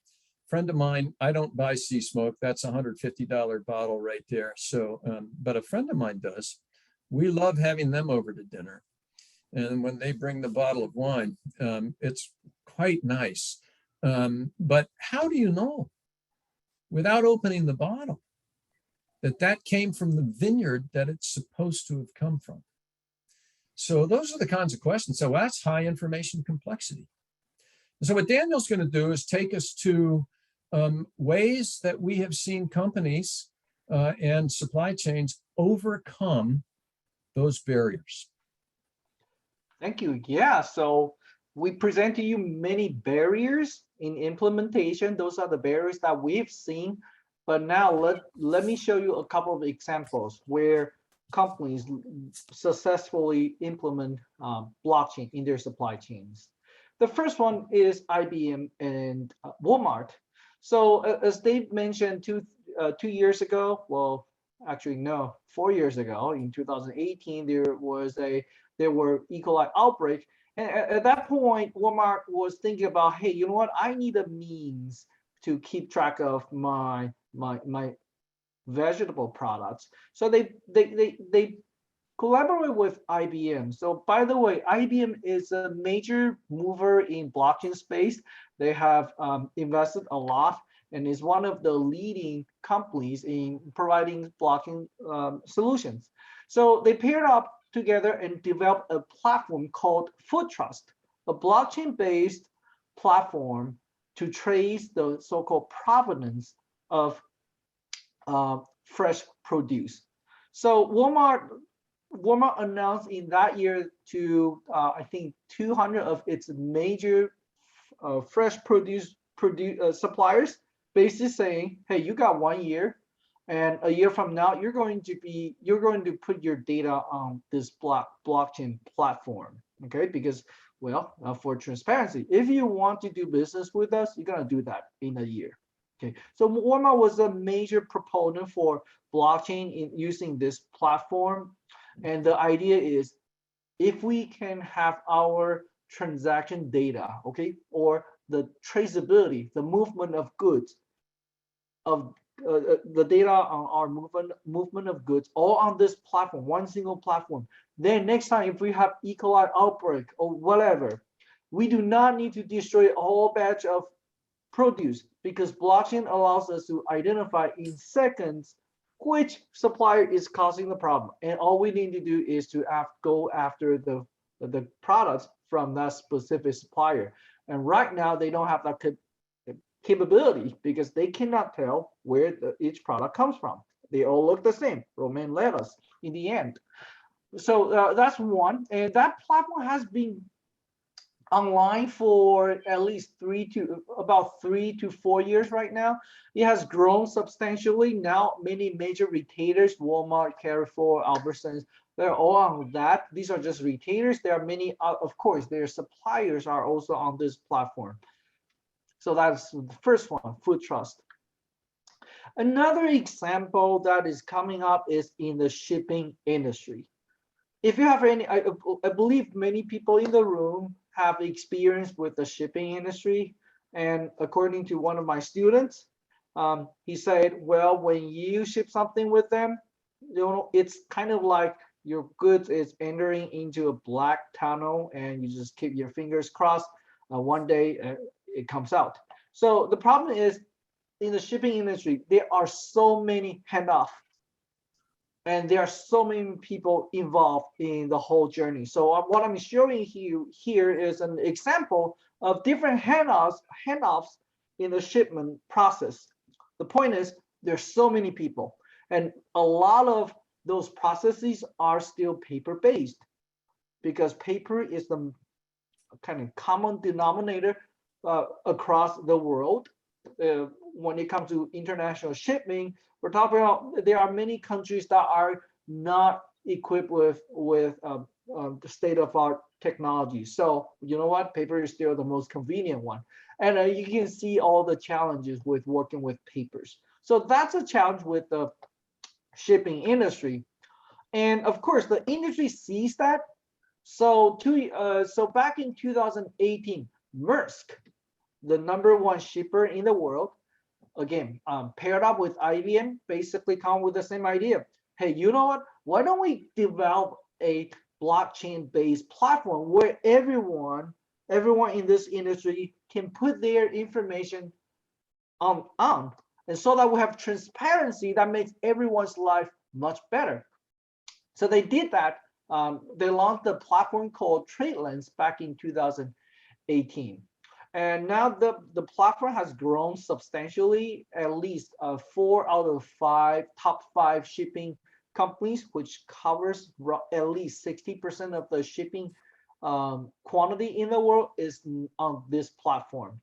Friend of mine, I don't buy Sea Smoke. That's a $150 bottle right there. So, but a friend of mine does. We love having them over to dinner. And when they bring the bottle of wine, it's quite nice. But how do you know without opening the bottle that came from the vineyard that it's supposed to have come from? So those are the kinds of questions. So that's high information complexity. So what Daniel's going to do is take us to ways that we have seen companies and supply chains overcome those barriers. Thank you. Yeah, so we present to you many barriers in implementation. Those are the barriers that we've seen. But now let me show you a couple of examples where companies successfully implement blockchain in their supply chains. The first one is IBM and Walmart. So as Dave mentioned 2 years ago, well, actually no, 4 years ago, in 2018, there were E. coli outbreak. And at that point, Walmart was thinking about, hey, you know what? I need a means to keep track of my vegetable products. So they collaborate with IBM. So by the way, IBM is a major mover in blockchain space. They have invested a lot and is one of the leading companies in providing blockchain solutions. So they paired up together and developed a platform called Food Trust, a blockchain-based platform to trace the so-called provenance of fresh produce. So Walmart announced in that year to I think 200 of its major fresh produce suppliers, basically saying, hey, you got 1 year, and a year from now you're going to put your data on this blockchain platform, okay? Because, well, for transparency, if you want to do business with us, you're going to do that in a year. Okay, so Walmart was a major proponent for blockchain in using this platform. And the idea is, if we can have our transaction data, okay, or the traceability, the movement of goods, of the data on our movement of goods, all on this platform, one single platform, then next time if we have E. coli outbreak or whatever, we do not need to destroy a whole batch of produce, because blockchain allows us to identify in seconds which supplier is causing the problem, and all we need to do is to go after the products from that specific supplier. And right now they don't have that capability because they cannot tell where each product comes from. They all look the same, romaine lettuce in the end. So that's one, and that platform has been online for at least 3 to 4 years right now. It has grown substantially. Now many major retailers, Walmart, Carrefour, Albertsons, they're all on that. These are just retailers. There are many, of course, their suppliers are also on this platform. So that's the first one, Food Trust. Another example that is coming up is in the shipping industry. If you have any, I believe many people in the room have experience with the shipping industry. And according to one of my students, he said, well, when you ship something with them, you know, it's kind of like your goods is entering into a black tunnel and you just keep your fingers crossed. One day it comes out. So the problem is, in the shipping industry, there are so many handoffs. And there are so many people involved in the whole journey. So what I'm showing you here is an example of different handoffs in the shipment process. The point is, there's so many people. And a lot of those processes are still paper-based because paper is the kind of common denominator across the world. When it comes to international shipping, we're talking about there are many countries that are not equipped with the state-of-art technology. So you know what? Paper is still the most convenient one. And you can see all the challenges with working with papers. So that's a challenge with the shipping industry. And of course, the industry sees that. So back in 2018, Maersk, the #1 shipper in the world, again, paired up with IBM, basically come with the same idea. Hey, you know what? Why don't we develop a blockchain-based platform where everyone in this industry can put their information on, and so that we have transparency that makes everyone's life much better. So they did that. They launched a platform called TradeLens back in 2018. And now the platform has grown substantially. At least 4 out of 5 top 5 shipping companies, which covers at least 60% of the shipping quantity in the world, is on this platform.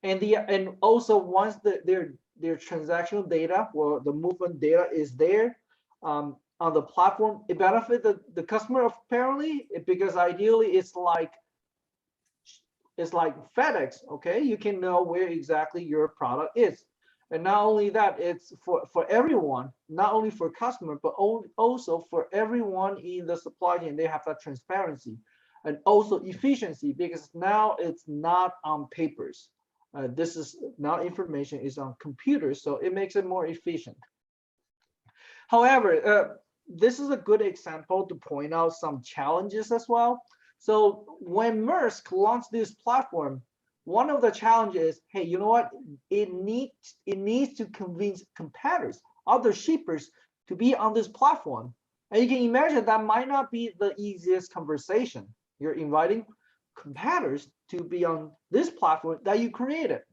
And also once their transactional data or the movement data is there on the platform, it benefits the customer apparently, because ideally it's like FedEx. Okay, you can know where exactly your product is. And not only that, it's for everyone, not only for customer, but also for everyone in the supply chain. They have that transparency and also efficiency, because now it's not on papers. This is now information is on computers, so it makes it more efficient. However, this is a good example to point out some challenges as well. So when Maersk launched this platform, one of the challenges, hey, you know what? It needs to convince competitors, other shippers, to be on this platform. And you can imagine that might not be the easiest conversation. You're inviting competitors to be on this platform that you created.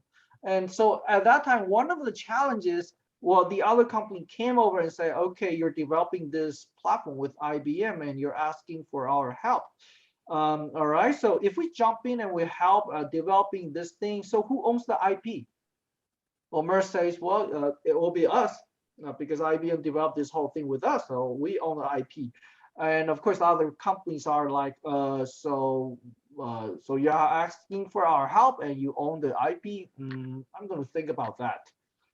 And so at that time, one of the challenges, well, the other company came over and said, okay, you're developing this platform with IBM and you're asking for our help. All right, so if we jump in and we help developing this thing, so who owns the IP? Well, Maersk says, well, it will be us because IBM developed this whole thing with us, so we own the IP. And of course, other companies are like, so you're asking for our help and you own the IP? I'm going to think about that.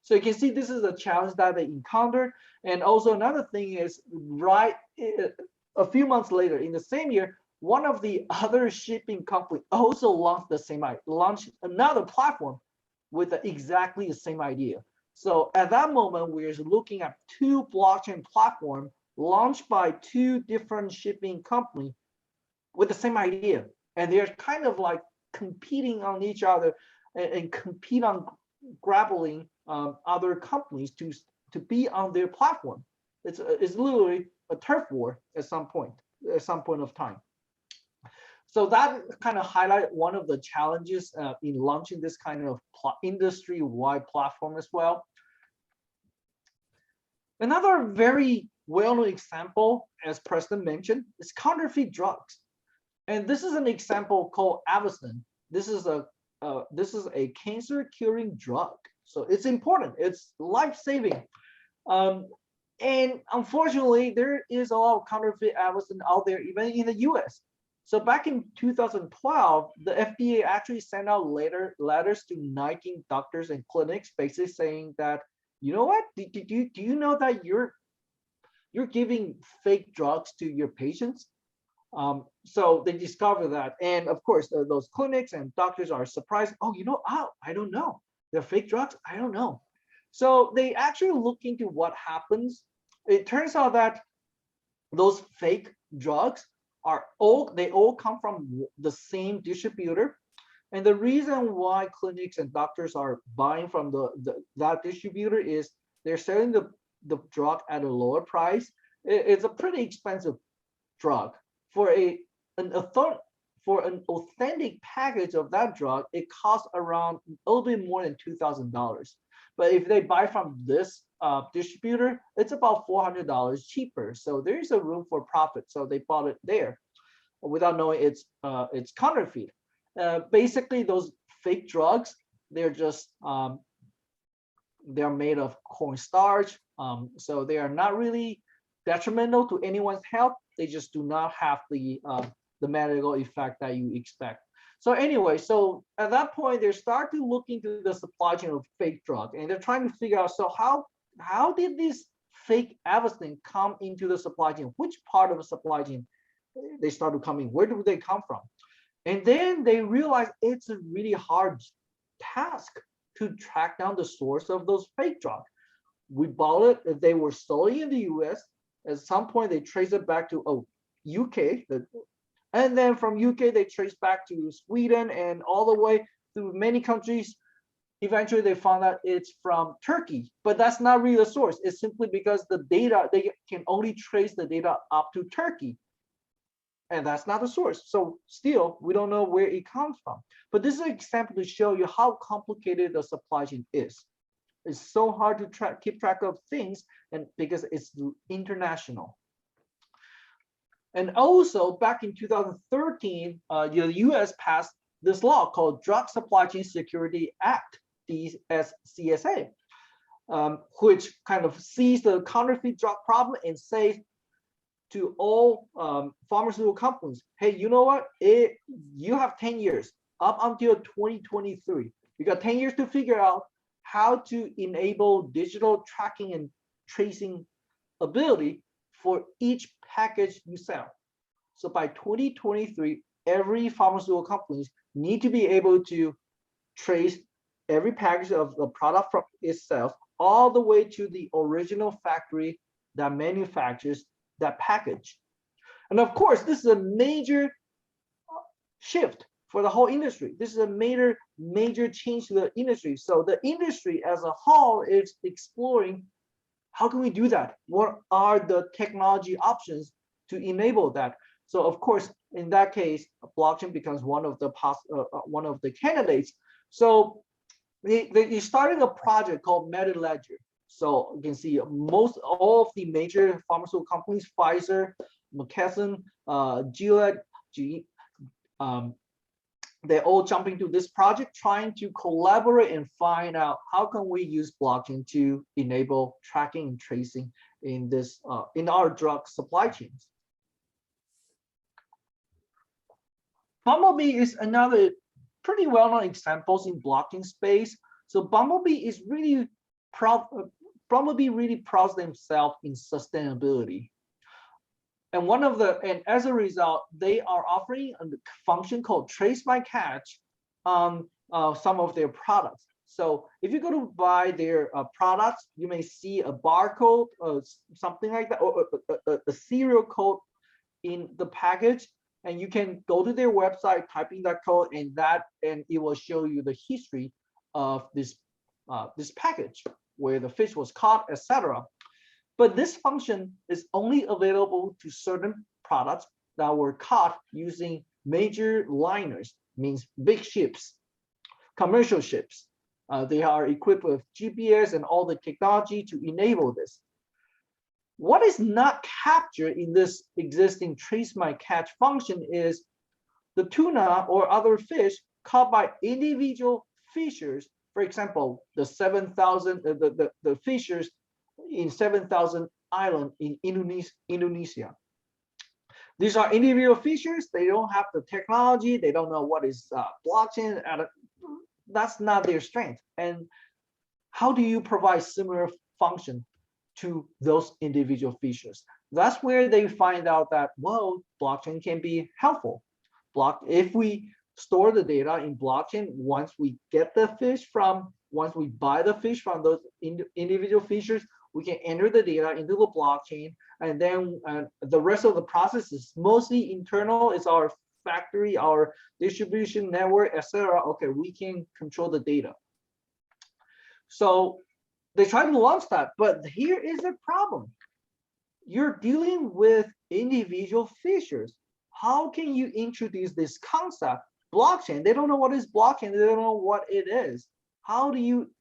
So you can see this is a challenge that they encountered. And also another thing is, right a few months later in the same year, one of the other shipping companies also launched another platform with exactly the same idea. So at that moment, we're looking at 2 blockchain platforms launched by 2 different shipping companies with the same idea. And they're kind of like competing on each other and compete on grappling other companies to be on their platform. It's literally a turf war at some point of time. So that kind of highlight one of the challenges in launching this kind of industry-wide platform as well. Another very well-known example, as Preston mentioned, is counterfeit drugs. And this is an example called Avastin. This is a cancer-curing drug. So it's important. It's life-saving. And unfortunately, there is a lot of counterfeit Avastin out there, even in the US. So back in 2012, the FDA actually sent out letters to 19 doctors and clinics, basically saying that, you know what, do you know that you're giving fake drugs to your patients? So they discovered that, and of course, those clinics and doctors are surprised. Oh, I don't know. They're fake drugs. I don't know. So they actually look into what happens. It turns out that those fake drugs they all come from the same distributor. And the reason why clinics and doctors are buying from that distributor is they're selling the drug at a lower price. It's a pretty expensive drug. For an authentic package of that drug, it costs around a little bit more than $2,000. But if they buy from this distributor, it's about $400 cheaper. So there's a room for profit. So they bought it there without knowing it's counterfeit. Basically, those fake drugs, they're just they're made of cornstarch. So they are not really detrimental to anyone's health. They just do not have the medical effect that you expect. So anyway, so at that point, they start to look into the supply chain of fake drug, and they're trying to figure out, so how did this fake Avastin come into the supply chain? Which part of the supply chain they started coming? Where do they come from? And then they realize it's a really hard task to track down the source of those fake drugs. We bought it, they were stolen in the US. At some point, they trace it back to UK, and then from UK, they trace back to Sweden and all the way through many countries. Eventually, they found out it's from Turkey, but that's not really the source. It's simply because the data, they can only trace the data up to Turkey. And that's not the source. So still, we don't know where it comes from. But this is an example to show you how complicated the supply chain is. It's so hard to keep track of things, and because it's international. And also, back in 2013, the US passed this law called Drug Supply Chain Security Act, DSCSA, which kind of sees the counterfeit drug problem and says to all pharmaceutical companies, hey, you know what? You have 10 years up until 2023. You got 10 years to figure out how to enable digital tracking and tracing ability for each package you sell. So by 2023, every pharmaceutical companies need to be able to trace every package of the product from itself all the way to the original factory that manufactures that package. And of course, this is a major shift for the whole industry. This is a major change to the industry. So the industry as a whole is exploring, how can we do that? What are the technology options to enable that? So of course, in that case, blockchain becomes one of the candidates. So they started a project called Meta Ledger. So you can see all of the major pharmaceutical companies, Pfizer, McKesson, Gillette, they're all jumping to this project, trying to collaborate and find out how can we use blockchain to enable tracking and tracing in this in our drug supply chains. Bumblebee is another pretty well-known examples in blockchain space. So Bumblebee really prouds themselves in sustainability. And as a result, they are offering a function called Trace My Catch on some of their products. So if you go to buy their products, you may see a barcode or something like that, or a serial code in the package. And you can go to their website, type in that code, and it will show you the history of this package, where the fish was caught, etc. But this function is only available to certain products that were caught using major liners, means big ships, commercial ships. They are equipped with GPS and all the technology to enable this. What is not captured in this existing Trace My Catch function is the tuna or other fish caught by individual fishers. For example, the 7,000 the fishers in 7,000 island in Indonesia. These are individual fishers. They don't have the technology. They don't know what is blockchain. That's not their strength. And how do you provide similar function to those individual fishers? That's where they find out that, well, blockchain can be helpful. If we store the data in blockchain, once we buy the fish from those individual fishers, we can enter the data into the blockchain, and then the rest of the process is mostly internal. It's our factory, our distribution network, etc. Okay, we can control the data. So they try to launch that, but here is a problem. You're dealing with individual fishers. How can you introduce this concept, blockchain? They don't know what is blockchain. They don't know what it is. How do you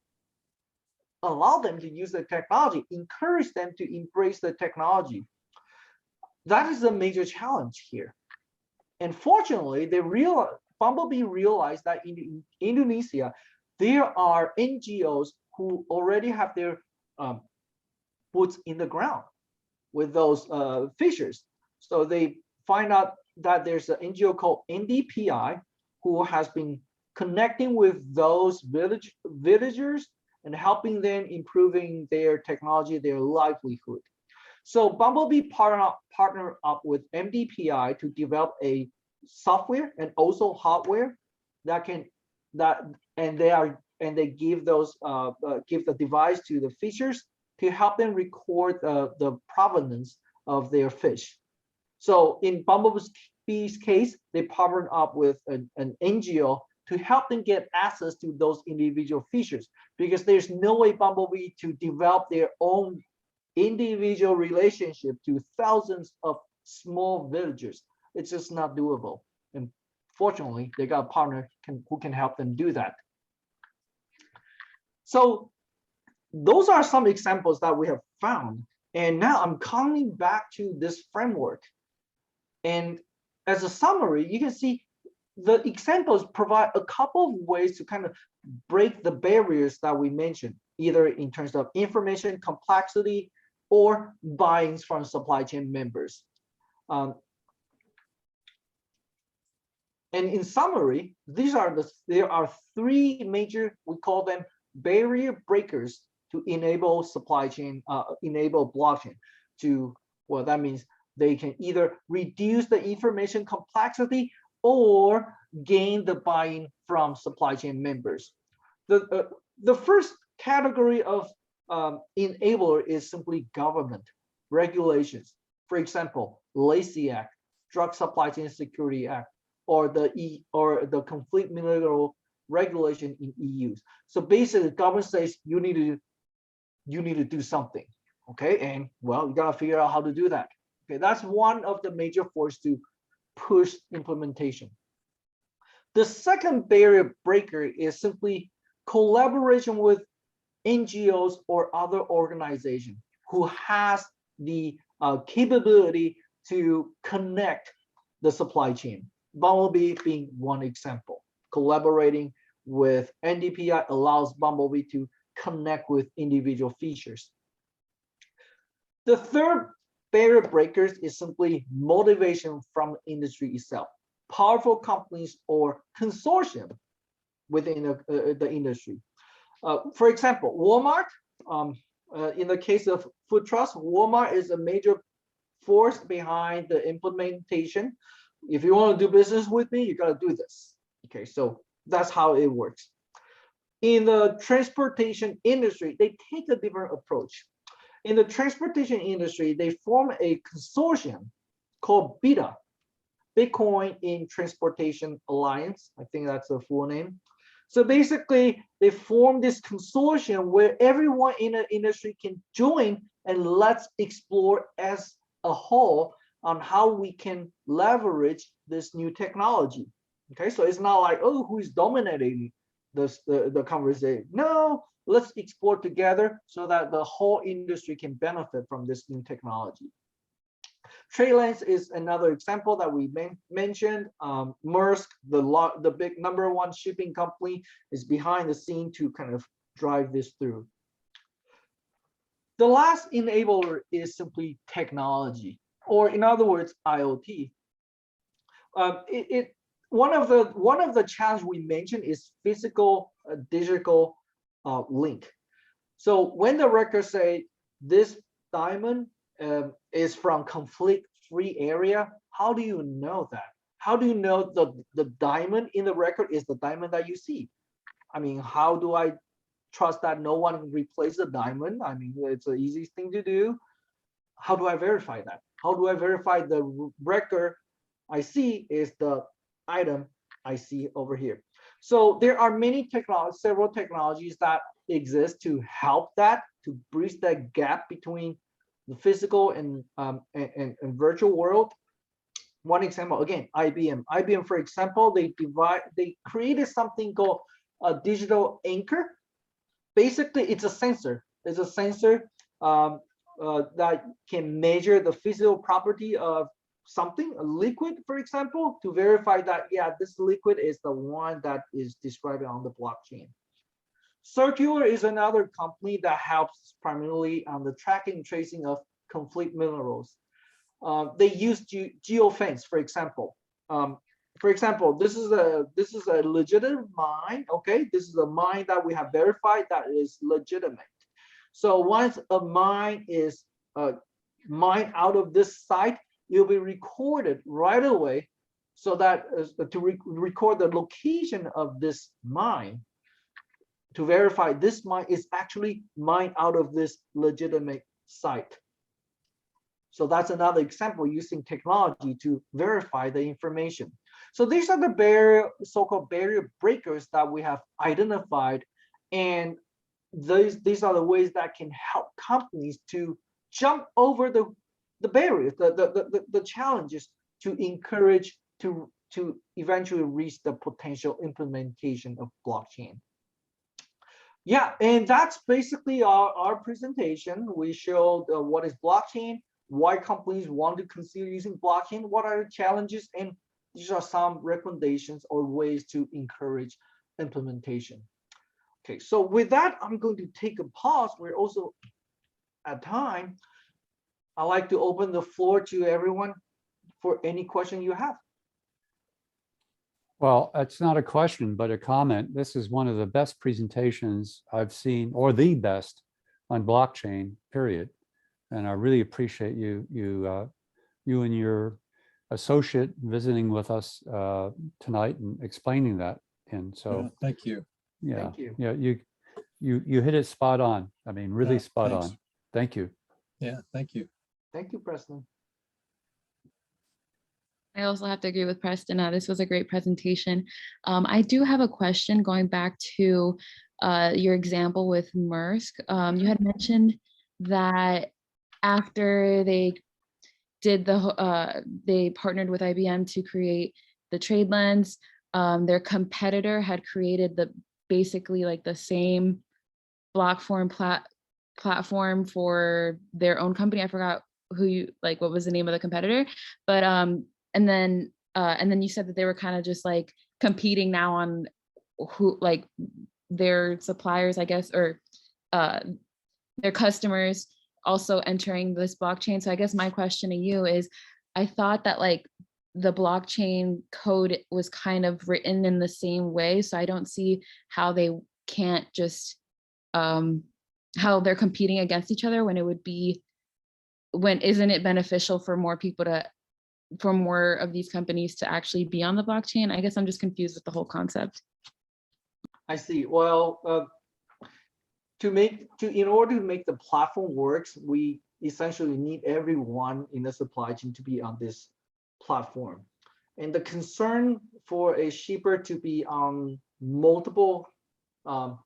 allow them to use the technology, encourage them to embrace the technology. That is a major challenge here. And fortunately, Bumblebee realized that in Indonesia, there are NGOs who already have their boots in the ground with those fishers. So they find out that there's an NGO called NDPI who has been connecting with those villagers and helping them improving their technology, their livelihood. So Bumblebee partnered up with NDPI to develop a software and also hardware and they give the device to the fishers to help them record the provenance of their fish. So in Bumblebee's case, they partnered up with an NGO to help them get access to those individual fishers, because there's no way Bumblebee to develop their own individual relationship to thousands of small villagers. It's just not doable. And fortunately, they got a partner who can help them do that. So those are some examples that we have found. And now I'm coming back to this framework. And as a summary, you can see the examples provide a couple of ways to kind of break the barriers that we mentioned, either in terms of information complexity or buy-ins from supply chain members. And in summary, there are three major, we call them barrier breakers to enable supply chain, enable blockchain to, well, that means they can either reduce the information complexity or gain the buy-in from supply chain members. The first category of enabler is simply government regulations. For example, LACI Act, Drug Supply Chain Security Act, or the Complete Mineral Regulation in EU. So basically, the government says you need to do something, okay? And well, you gotta figure out how to do that. Okay, that's one of the major forces to push implementation. The second barrier breaker is simply collaboration with NGOs or other organizations who has the capability to connect the supply chain. Bumblebee being one example. Collaborating with NDPI allows Bumblebee to connect with individual features. The third barrier breakers is simply motivation from industry itself. Powerful companies or consortium within the industry. For example, Walmart, in the case of Food Trust, Walmart is a major force behind the implementation. If you want to do business with me, you got to do this. Okay, so that's how it works. In the transportation industry, they take a different approach. In the transportation industry, they form a consortium called BITA, Bitcoin in Transportation Alliance. I think that's the full name. So basically, they form this consortium where everyone in the industry can join, and let's explore as a whole on how we can leverage this new technology. Okay, so it's not like, oh, who's dominating the conversation? No, let's explore together so that the whole industry can benefit from this new technology. Trade lanes is another example that we mentioned. Maersk, the big #1 shipping company, is behind the scene to kind of drive this through. The last enabler is simply technology, or in other words, IoT. One of the challenges we mentioned is physical digital link. So when the records say this diamond is from conflict-free area, how do you know that? How do you know the diamond in the record is the diamond that you see? I mean, how do I trust that no one replaced the diamond? I mean, it's the easiest thing to do. How do I verify that? How do I verify the record I see is the item I see over here? So there are several technologies that exist to help that, to bridge that gap between the physical and virtual world. One example, again, IBM. IBM, for example, they created something called a digital anchor. basically it's a sensor. It's a sensor that can measure the physical property of something, a liquid, for example, to verify that, yeah, this liquid is the one that is described on the blockchain. Circular is another company that helps primarily on the tracking and tracing of conflict minerals. They use geofence, for example. This is a legitimate mine. Okay, this is a mine that we have verified that is legitimate. So once a mine is mined out of this site, it will be recorded right away, so that to record the location of this mine, to verify this mine is actually mined out of this legitimate site. So that's another example using technology to verify the information. So these are the so-called barrier breakers that we have identified, and these are the ways that can help companies to jump over the barriers, the challenges, to encourage to eventually reach the potential implementation of blockchain. Yeah, and that's basically our presentation. We showed what is blockchain, why companies want to consider using blockchain, what are the challenges, and these are some recommendations or ways to encourage implementation. Okay, so with that, I'm going to take a pause. We're also at time. I'd like to open the floor to everyone for any question you have. Well, it's not a question, but a comment. This is one of the best presentations I've seen, or the best, on blockchain, period. And I really appreciate you and your associate visiting with us tonight and explaining that. And so, thank you. yeah, Thank you. yeah, you hit it spot on. I mean, really spot thanks. on. Thank you. Yeah, thank you. Thank you, Preston. I also have to agree with Preston. This was a great presentation. I do have a question going back to your example with Maersk. You had mentioned that after they did they partnered with IBM to create the trade lens, their competitor had created basically like the same platform for their own company. I forgot what was the name of the competitor, but and then you said that they were kind of just like competing now on who, like, their suppliers, I guess, or their customers also entering this blockchain. So I guess my question to you is, I thought that like the blockchain code was kind of written in the same way. So I don't see how they can't just, how they're competing against each other when isn't it beneficial for more people for more of these companies to actually be on the blockchain? I guess I'm just confused with the whole concept. I see. Well, in order to make the platform works, we essentially need everyone in the supply chain to be on this platform. And the concern for a shipper to be on multiple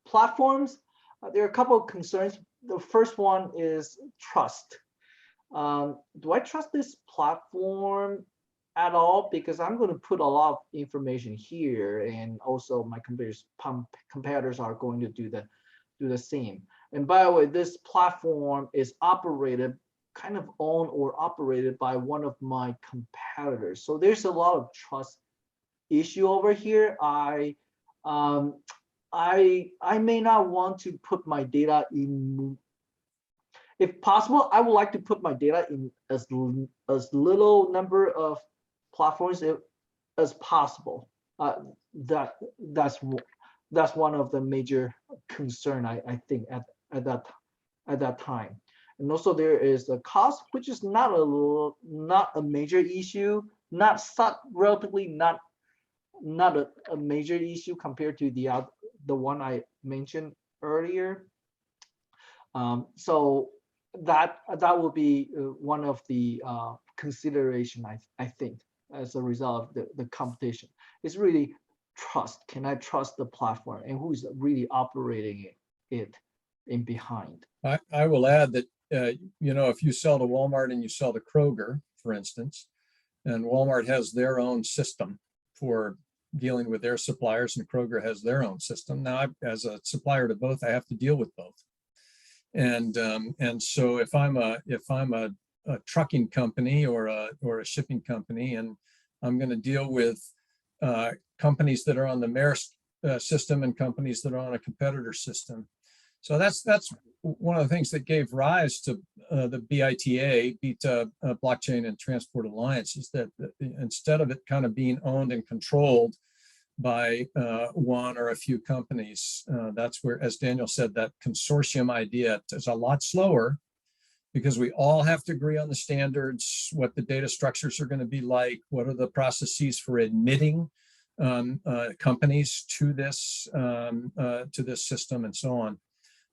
platforms, there are a couple of concerns. The first one is trust. Do I trust this platform at all? Because I'm going to put a lot of information here, and also my competitors are going to do the same. And by the way, this platform is operated, kind of owned or operated by one of my competitors. So there's a lot of trust issue over here. I may not want to put my data in. If possible, I would like to put my data in as little number of platforms as possible. That's one of the major concern I think at that time. And also there is a cost, which is not a major issue, relatively not a major issue compared to the one I mentioned earlier. So that will be one of the consideration, I think, as a result of the competition. It's really trust. Can I trust the platform, and who's really operating it in behind? I will add that if you sell to Walmart and you sell to Kroger, for instance, and Walmart has their own system for dealing with their suppliers, and Kroger has their own system. Now, as a supplier to both, I have to deal with both. And so if I'm a trucking company or a shipping company, and I'm going to deal with companies that are on the Maersk system and companies that are on a competitor system. So that's one of the things that gave rise to the BITA, Blockchain and Transport Alliance, is that instead of it kind of being owned and controlled by one or a few companies, that's where, as Daniel said, that consortium idea is a lot slower, because we all have to agree on the standards, what the data structures are going to be like, what are the processes for admitting companies to this system, and so on.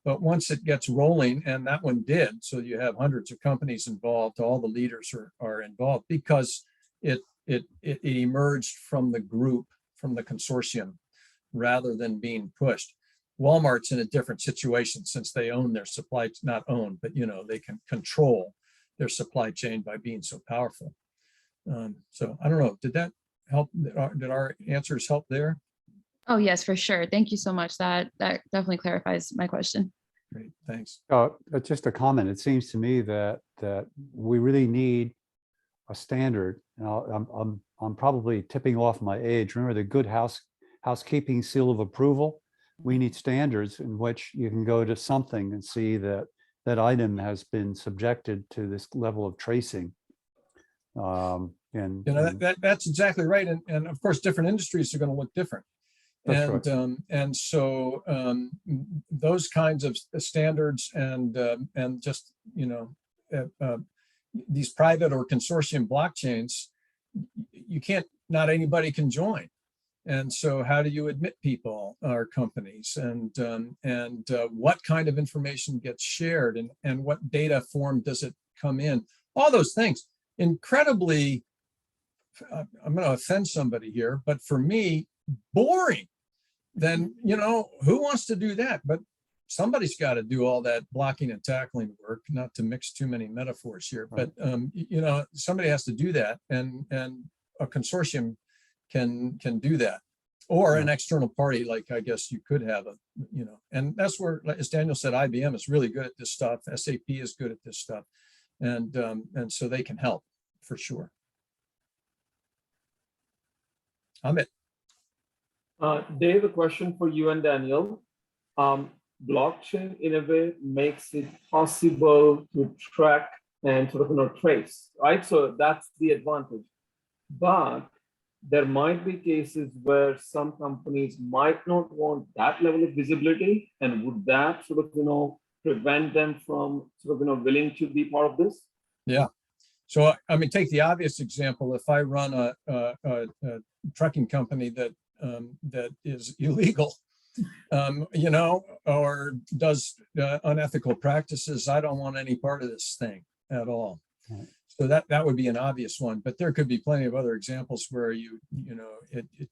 But once it gets rolling, and that one did, so you have hundreds of companies involved, all the leaders are involved, because it emerged from the group, from the consortium, rather than being pushed. Walmart's in a different situation, since they own their supply, not own, but they can control their supply chain by being so powerful. So I don't know, did that help? Did our answers help there? Oh, yes, for sure. Thank you so much. That definitely clarifies my question. Great, thanks. Just a comment. It seems to me that we really need a standard. I'm probably tipping off my age. Remember the good housekeeping seal of approval? We need standards in which you can go to something and see that that item has been subjected to this level of tracing. That's exactly right. And of course, different industries are going to look different. That's right. And so those kinds of standards and just these private or consortium blockchains, you can't, not anybody can join. And so how do you admit people or companies, and what kind of information gets shared, and what data form does it come in? All those things, incredibly, I'm going to offend somebody here, but for me, boring. Then, who wants to do that? But somebody's got to do all that blocking and tackling work, not to mix too many metaphors here, but somebody has to do that, and a consortium can do that, or an external party, like I guess you could have and that's where, as Daniel said, IBM is really good at this stuff. SAP is good at this stuff, and so they can help for sure. Amit. Dave, a question for you and Daniel. Blockchain in a way makes it possible to track and sort of trace, right? So that's the advantage. But there might be cases where some companies might not want that level of visibility, and would that sort of prevent them from sort of willing to be part of this? Yeah. So I mean, take the obvious example. If I run a trucking company that is illegal, or does unethical practices, I don't want any part of this thing at all. Right. So that would be an obvious one, but there could be plenty of other examples where it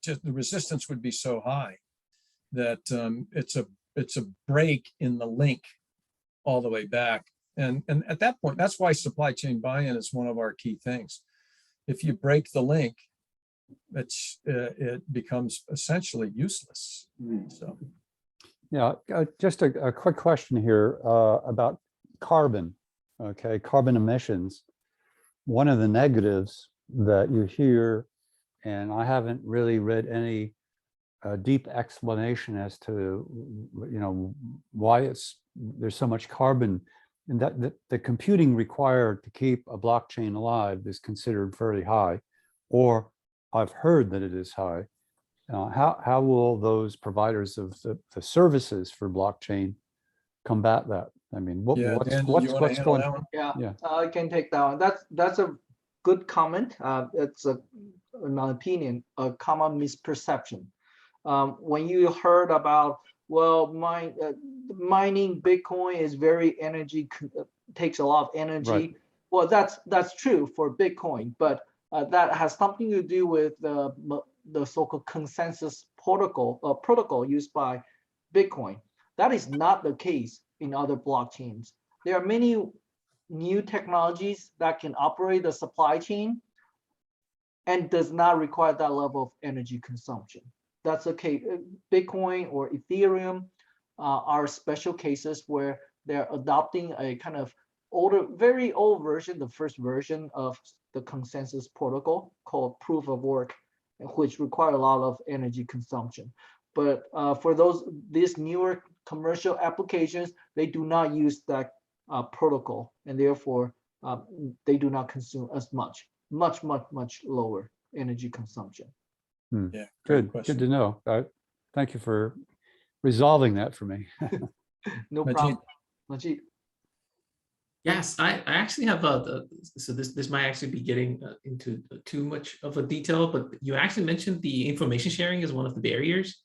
just, the resistance would be so high that it's a break in the link all the way back. And at that point, that's why supply chain buy-in is one of our key things. If you break the link, it becomes essentially useless. So, yeah, just a quick question here about carbon. Okay, carbon emissions. One of the negatives that you hear, and I haven't really read any deep explanation as to why there's so much carbon, and that the computing required to keep a blockchain alive is considered fairly high, or I've heard that it is high. How will those providers of the services for blockchain combat that? I mean, what's going on? Yeah, I can take that one. That's a good comment. It's in my opinion, a common misperception. When you heard about, mining Bitcoin is very energy, takes a lot of energy. Right. Well, that's true for Bitcoin, but that has something to do with the so-called consensus protocol used by Bitcoin. That is not the case in other blockchains. There are many new technologies that can operate the supply chain and does not require that level of energy consumption. That's okay. Bitcoin or Ethereum are special cases where they're adopting a kind of older, very old version, the first version of the consensus protocol called proof of work, which require a lot of energy consumption. But for these newer commercial applications, they do not use that protocol, and therefore they do not consume as much lower energy consumption. Yeah, Good to know. Thank you for resolving that for me. No Majid. problem. Majid. Yes, I actually have so this might actually be getting into too much of a detail, but you actually mentioned the information sharing is one of the barriers.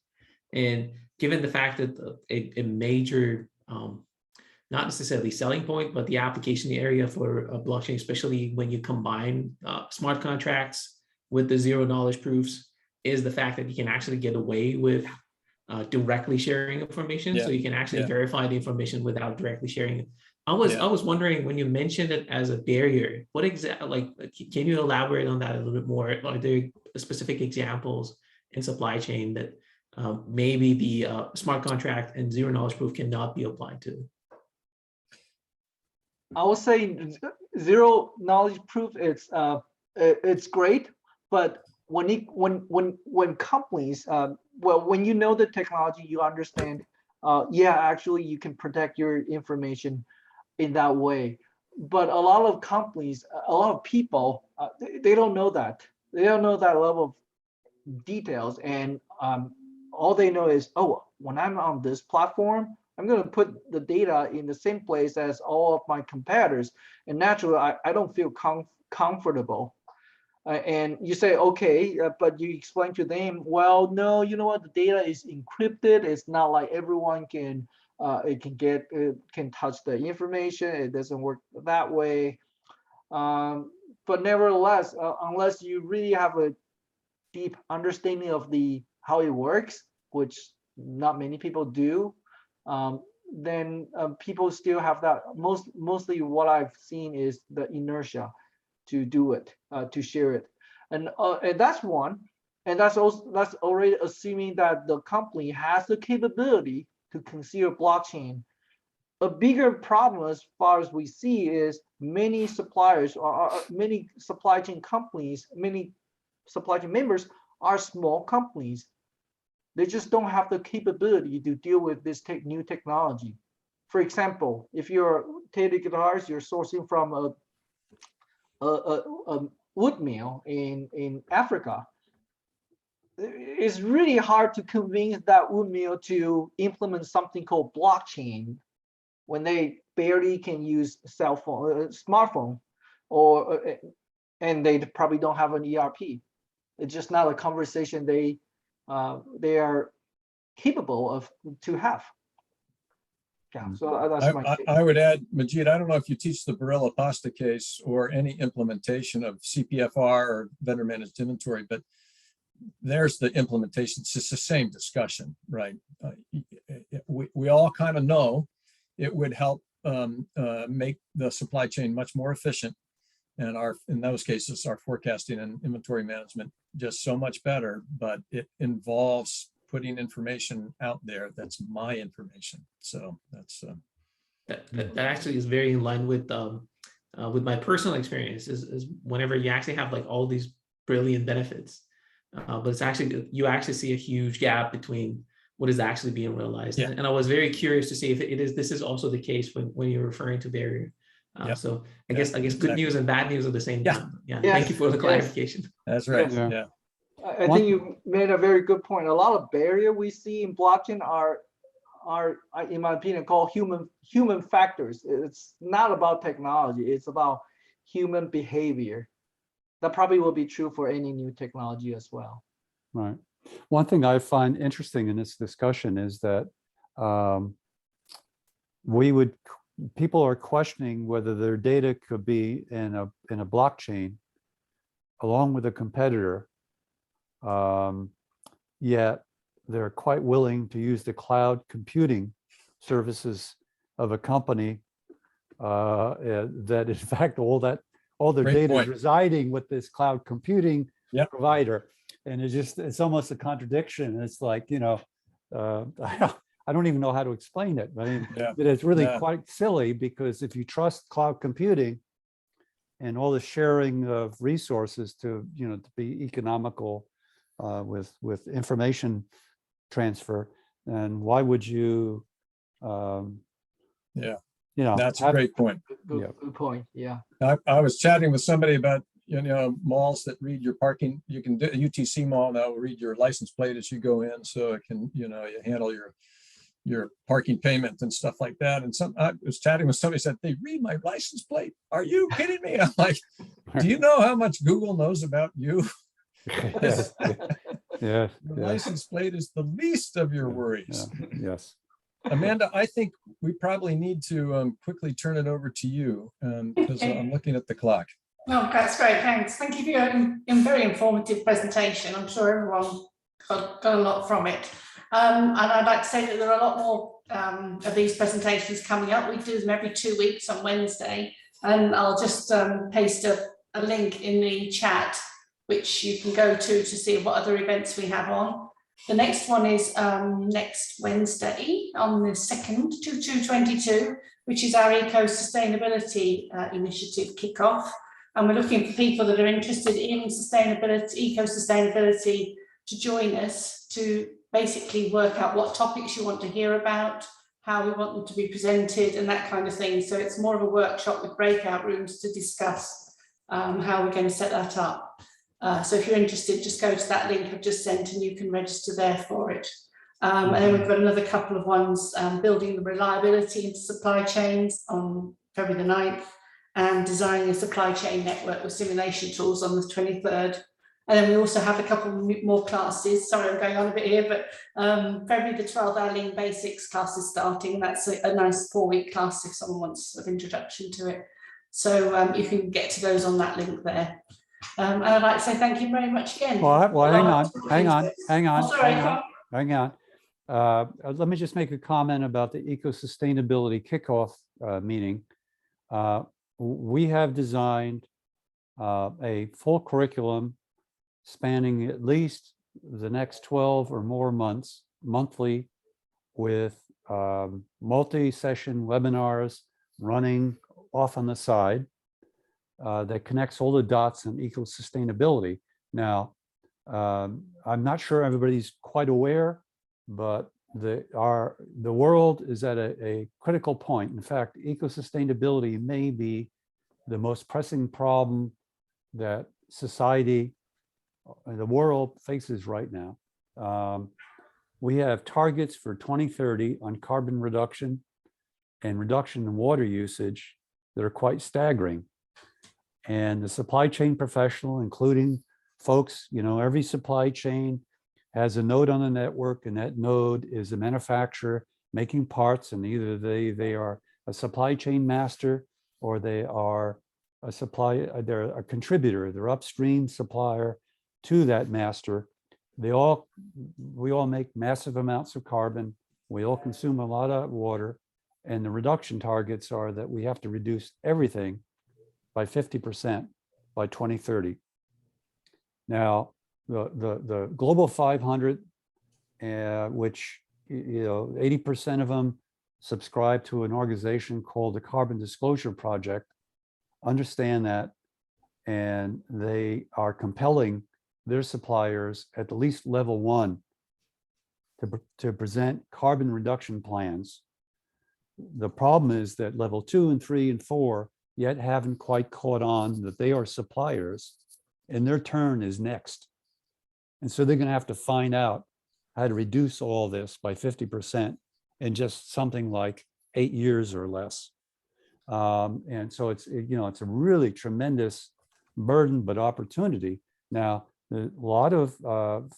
And given the fact that a major, not necessarily selling point, but the application area for a blockchain, especially when you combine smart contracts with the zero knowledge proofs, is the fact that you can actually get away with directly sharing information. Yeah. So you can actually Yeah. verify the information without directly sharing it. I was wondering, when you mentioned it as a barrier, what exactly, can you elaborate on that a little bit more? Are there specific examples in supply chain that maybe the smart contract and zero knowledge proof cannot be applied to? I would say zero knowledge proof, it's great, but when companies, well, when you know the technology, you understand, yeah, actually you can protect your information in that way. But a lot of companies, a lot of people, they don't know that. They don't know that level of details, and all they know is, oh, when I'm on this platform, I'm going to put the data in the same place as all of my competitors, and naturally, I don't feel comfortable. And you say, okay, but you explain to them, well, no, you know what, the data is encrypted. It's not like everyone can can touch the information. It doesn't work that way. But nevertheless, unless you really have a deep understanding of how it works, which not many people do, then people still have that. Mostly what I've seen is the inertia to do it, to share it, and that's one, and that's already assuming that the company has the capability to consider blockchain. A bigger problem, as far as we see, is many suppliers or many supply chain companies, many supply chain members are small companies. They just don't have the capability to deal with this new technology. For example, if you're Teddy Guitars, you're sourcing from a wood mill in Africa, it's really hard to convince that wood mill to implement something called blockchain when they barely can use cell phone, smartphone, and they probably don't have an ERP. It's just not a conversation they are capable of to have. Yeah, so that's my take. I would add, Majid, I don't know if you teach the Barilla Pasta case or any implementation of CPFR or vendor managed inventory, but there's the implementation. It's just the same discussion, right? We all kind of know it would help make the supply chain much more efficient, and in those cases, our forecasting and inventory management just so much better, but it involves putting information out there that's my information. So that's that actually is very in line with my personal experience. Is whenever you actually have like all these brilliant benefits, but it's actually, you actually see a huge gap between what is actually being realized. Yeah. And I was very curious to see if this is also the case when you're referring to barrier. So I guess good news and bad news are the same time. Yeah. Yes. Thank you for the clarification. That's right. Yes. Yeah. I think you made a very good point. A lot of barrier we see in blockchain are, in my opinion, called human factors. It's not about technology. It's about human behavior. That probably will be true for any new technology as well. Right. One thing I find interesting in this discussion is that people are questioning whether their data could be in a blockchain along with a competitor. Yet they're quite willing to use the cloud computing services of a company that in fact all their Great data point. is residing with this cloud computing Yep. provider. And it's almost a contradiction. It's like, I don't even know how to explain it. I mean, Yeah. but it's really Yeah. quite silly, because if you trust cloud computing and all the sharing of resources to be economical with information transfer, and why would you That's a great point. Good point. Yeah. I was chatting with somebody about malls that read your parking. You can do a UTC mall now will read your license plate as you go in, so it can you handle your parking payment and stuff like that. And I was chatting with somebody, said they read my license plate. Are you kidding me? I'm like, do you know how much Google knows about you? Yes. Your license plate is the least of your worries. Yes. Amanda, I think we probably need to quickly turn it over to you, because I'm looking at the clock. No, that's great. Thanks. Thank you for your very informative presentation. I'm sure everyone got a lot from it. And I'd like to say that there are a lot more of these presentations coming up. We do them every 2 weeks on Wednesday, and I'll just paste a link in the chat, which you can go to see what other events we have on. The next one is next Wednesday on the 2nd to 2/22, which is our eco-sustainability initiative kickoff. And we're looking for people that are interested in sustainability, eco-sustainability, to join us to basically work out what topics you want to hear about, how we want them to be presented, and that kind of thing. So it's more of a workshop with breakout rooms to discuss how we're going to set that up. So if you're interested, just go to that link I've just sent and you can register there for it. And then we've got another couple of ones, building the reliability into supply chains on February the 9th, and designing a supply chain network with simulation tools on the 23rd. And then we also have a couple more classes. Sorry, I'm going on a bit here, but February the 12th, our Ling Basics class is starting. And that's a nice 4-week class if someone wants an introduction to it. So you can get to those on that link there. And I'd like to say thank you very much again. Well, hang on. Oh, sorry, Hang on. Let me just make a comment about the eco-sustainability kickoff meeting. We have designed a full curriculum spanning at least the next 12 or more months, monthly, with multi-session webinars running off on the side that connects all the dots on eco-sustainability. Now, I'm not sure everybody's quite aware, but the world is at a critical point. In fact, eco-sustainability may be the most pressing problem that society, the world faces right now. We have targets for 2030 on carbon reduction and reduction in water usage that are quite staggering. And the supply chain professional, including folks, every supply chain has a node on the network, and that node is a manufacturer making parts, and either they are a supply chain master or they are they're a contributor, they're upstream supplier to that master. We all make massive amounts of carbon. We all consume a lot of water, and the reduction targets are that we have to reduce everything by 50% by 2030. Now, the global 500, which 80% of them subscribe to an organization called the Carbon Disclosure Project, understand that, and they are compelling their suppliers at least level 1 to present carbon reduction plans. The problem is that level 2 and 3 and 4 yet haven't quite caught on that they are suppliers and their turn is next. And so they're going to have to find out how to reduce all this by 50% in just something like 8 years or less. And so it's a really tremendous burden, but opportunity. Now, a lot of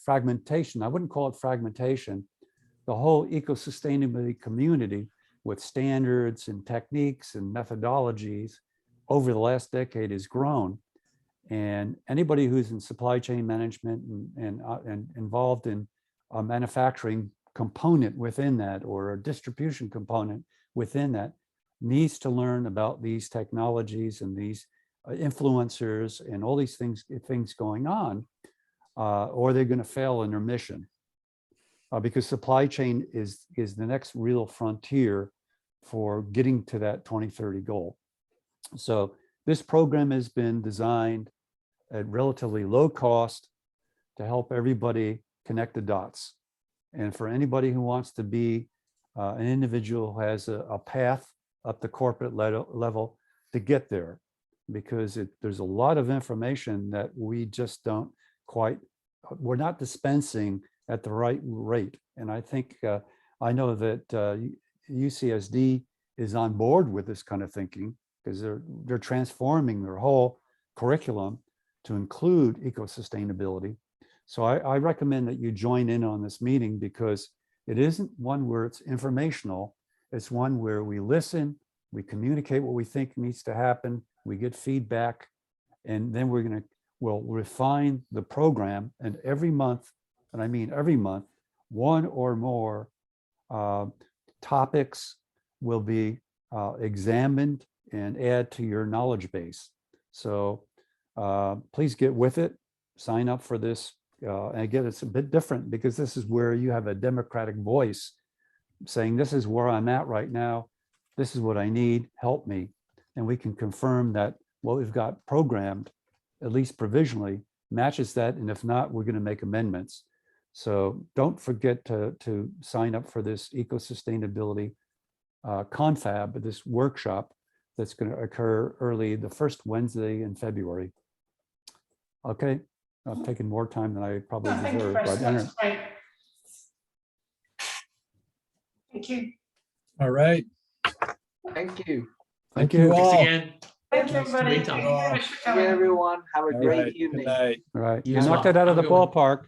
fragmentation. I wouldn't call it fragmentation. The whole eco-sustainability community with standards and techniques and methodologies over the last decade has grown. And anybody who's in supply chain management and involved in a manufacturing component within that, or a distribution component within that, needs to learn about these technologies and these influencers and all these things going on, or they're going to fail in their mission. Because supply chain is the next real frontier for getting to that 2030 goal. So this program has been designed at relatively low cost to help everybody connect the dots. And for anybody who wants to be an individual who has a path up the corporate level to get there, because there's a lot of information that we just don't quite, we're not dispensing at the right rate. And I think, I know that UCSD is on board with this kind of thinking, because they're transforming their whole curriculum to include eco-sustainability. So I recommend that you join in on this meeting, because it isn't one where it's informational. It's one where we listen, we communicate what we think needs to happen, we get feedback, and then we'll refine the program. And every month, and I mean every month, one or more topics will be examined and add to your knowledge base. So please get with it, sign up for this. And again, it's a bit different because this is where you have a democratic voice saying, this is where I'm at right now. This is what I need, help me. And we can confirm that what we've got programmed, at least provisionally, matches that. And if not, we're going to make amendments. So don't forget to sign up for this eco-sustainability confab, this workshop that's going to occur early the first Wednesday in February. Okay, I've taken more time than I probably Thank you, deserve. Preston. That's great. Thank you. All right. Thank you. Thank you you. all. Thanks again. Thank you, Nice to everybody. meet Thank you you very all. much for Thank you, coming. everyone. Have a All great right. Good evening. night. All right, You you as knocked well. it out of Have the a good one. ballpark.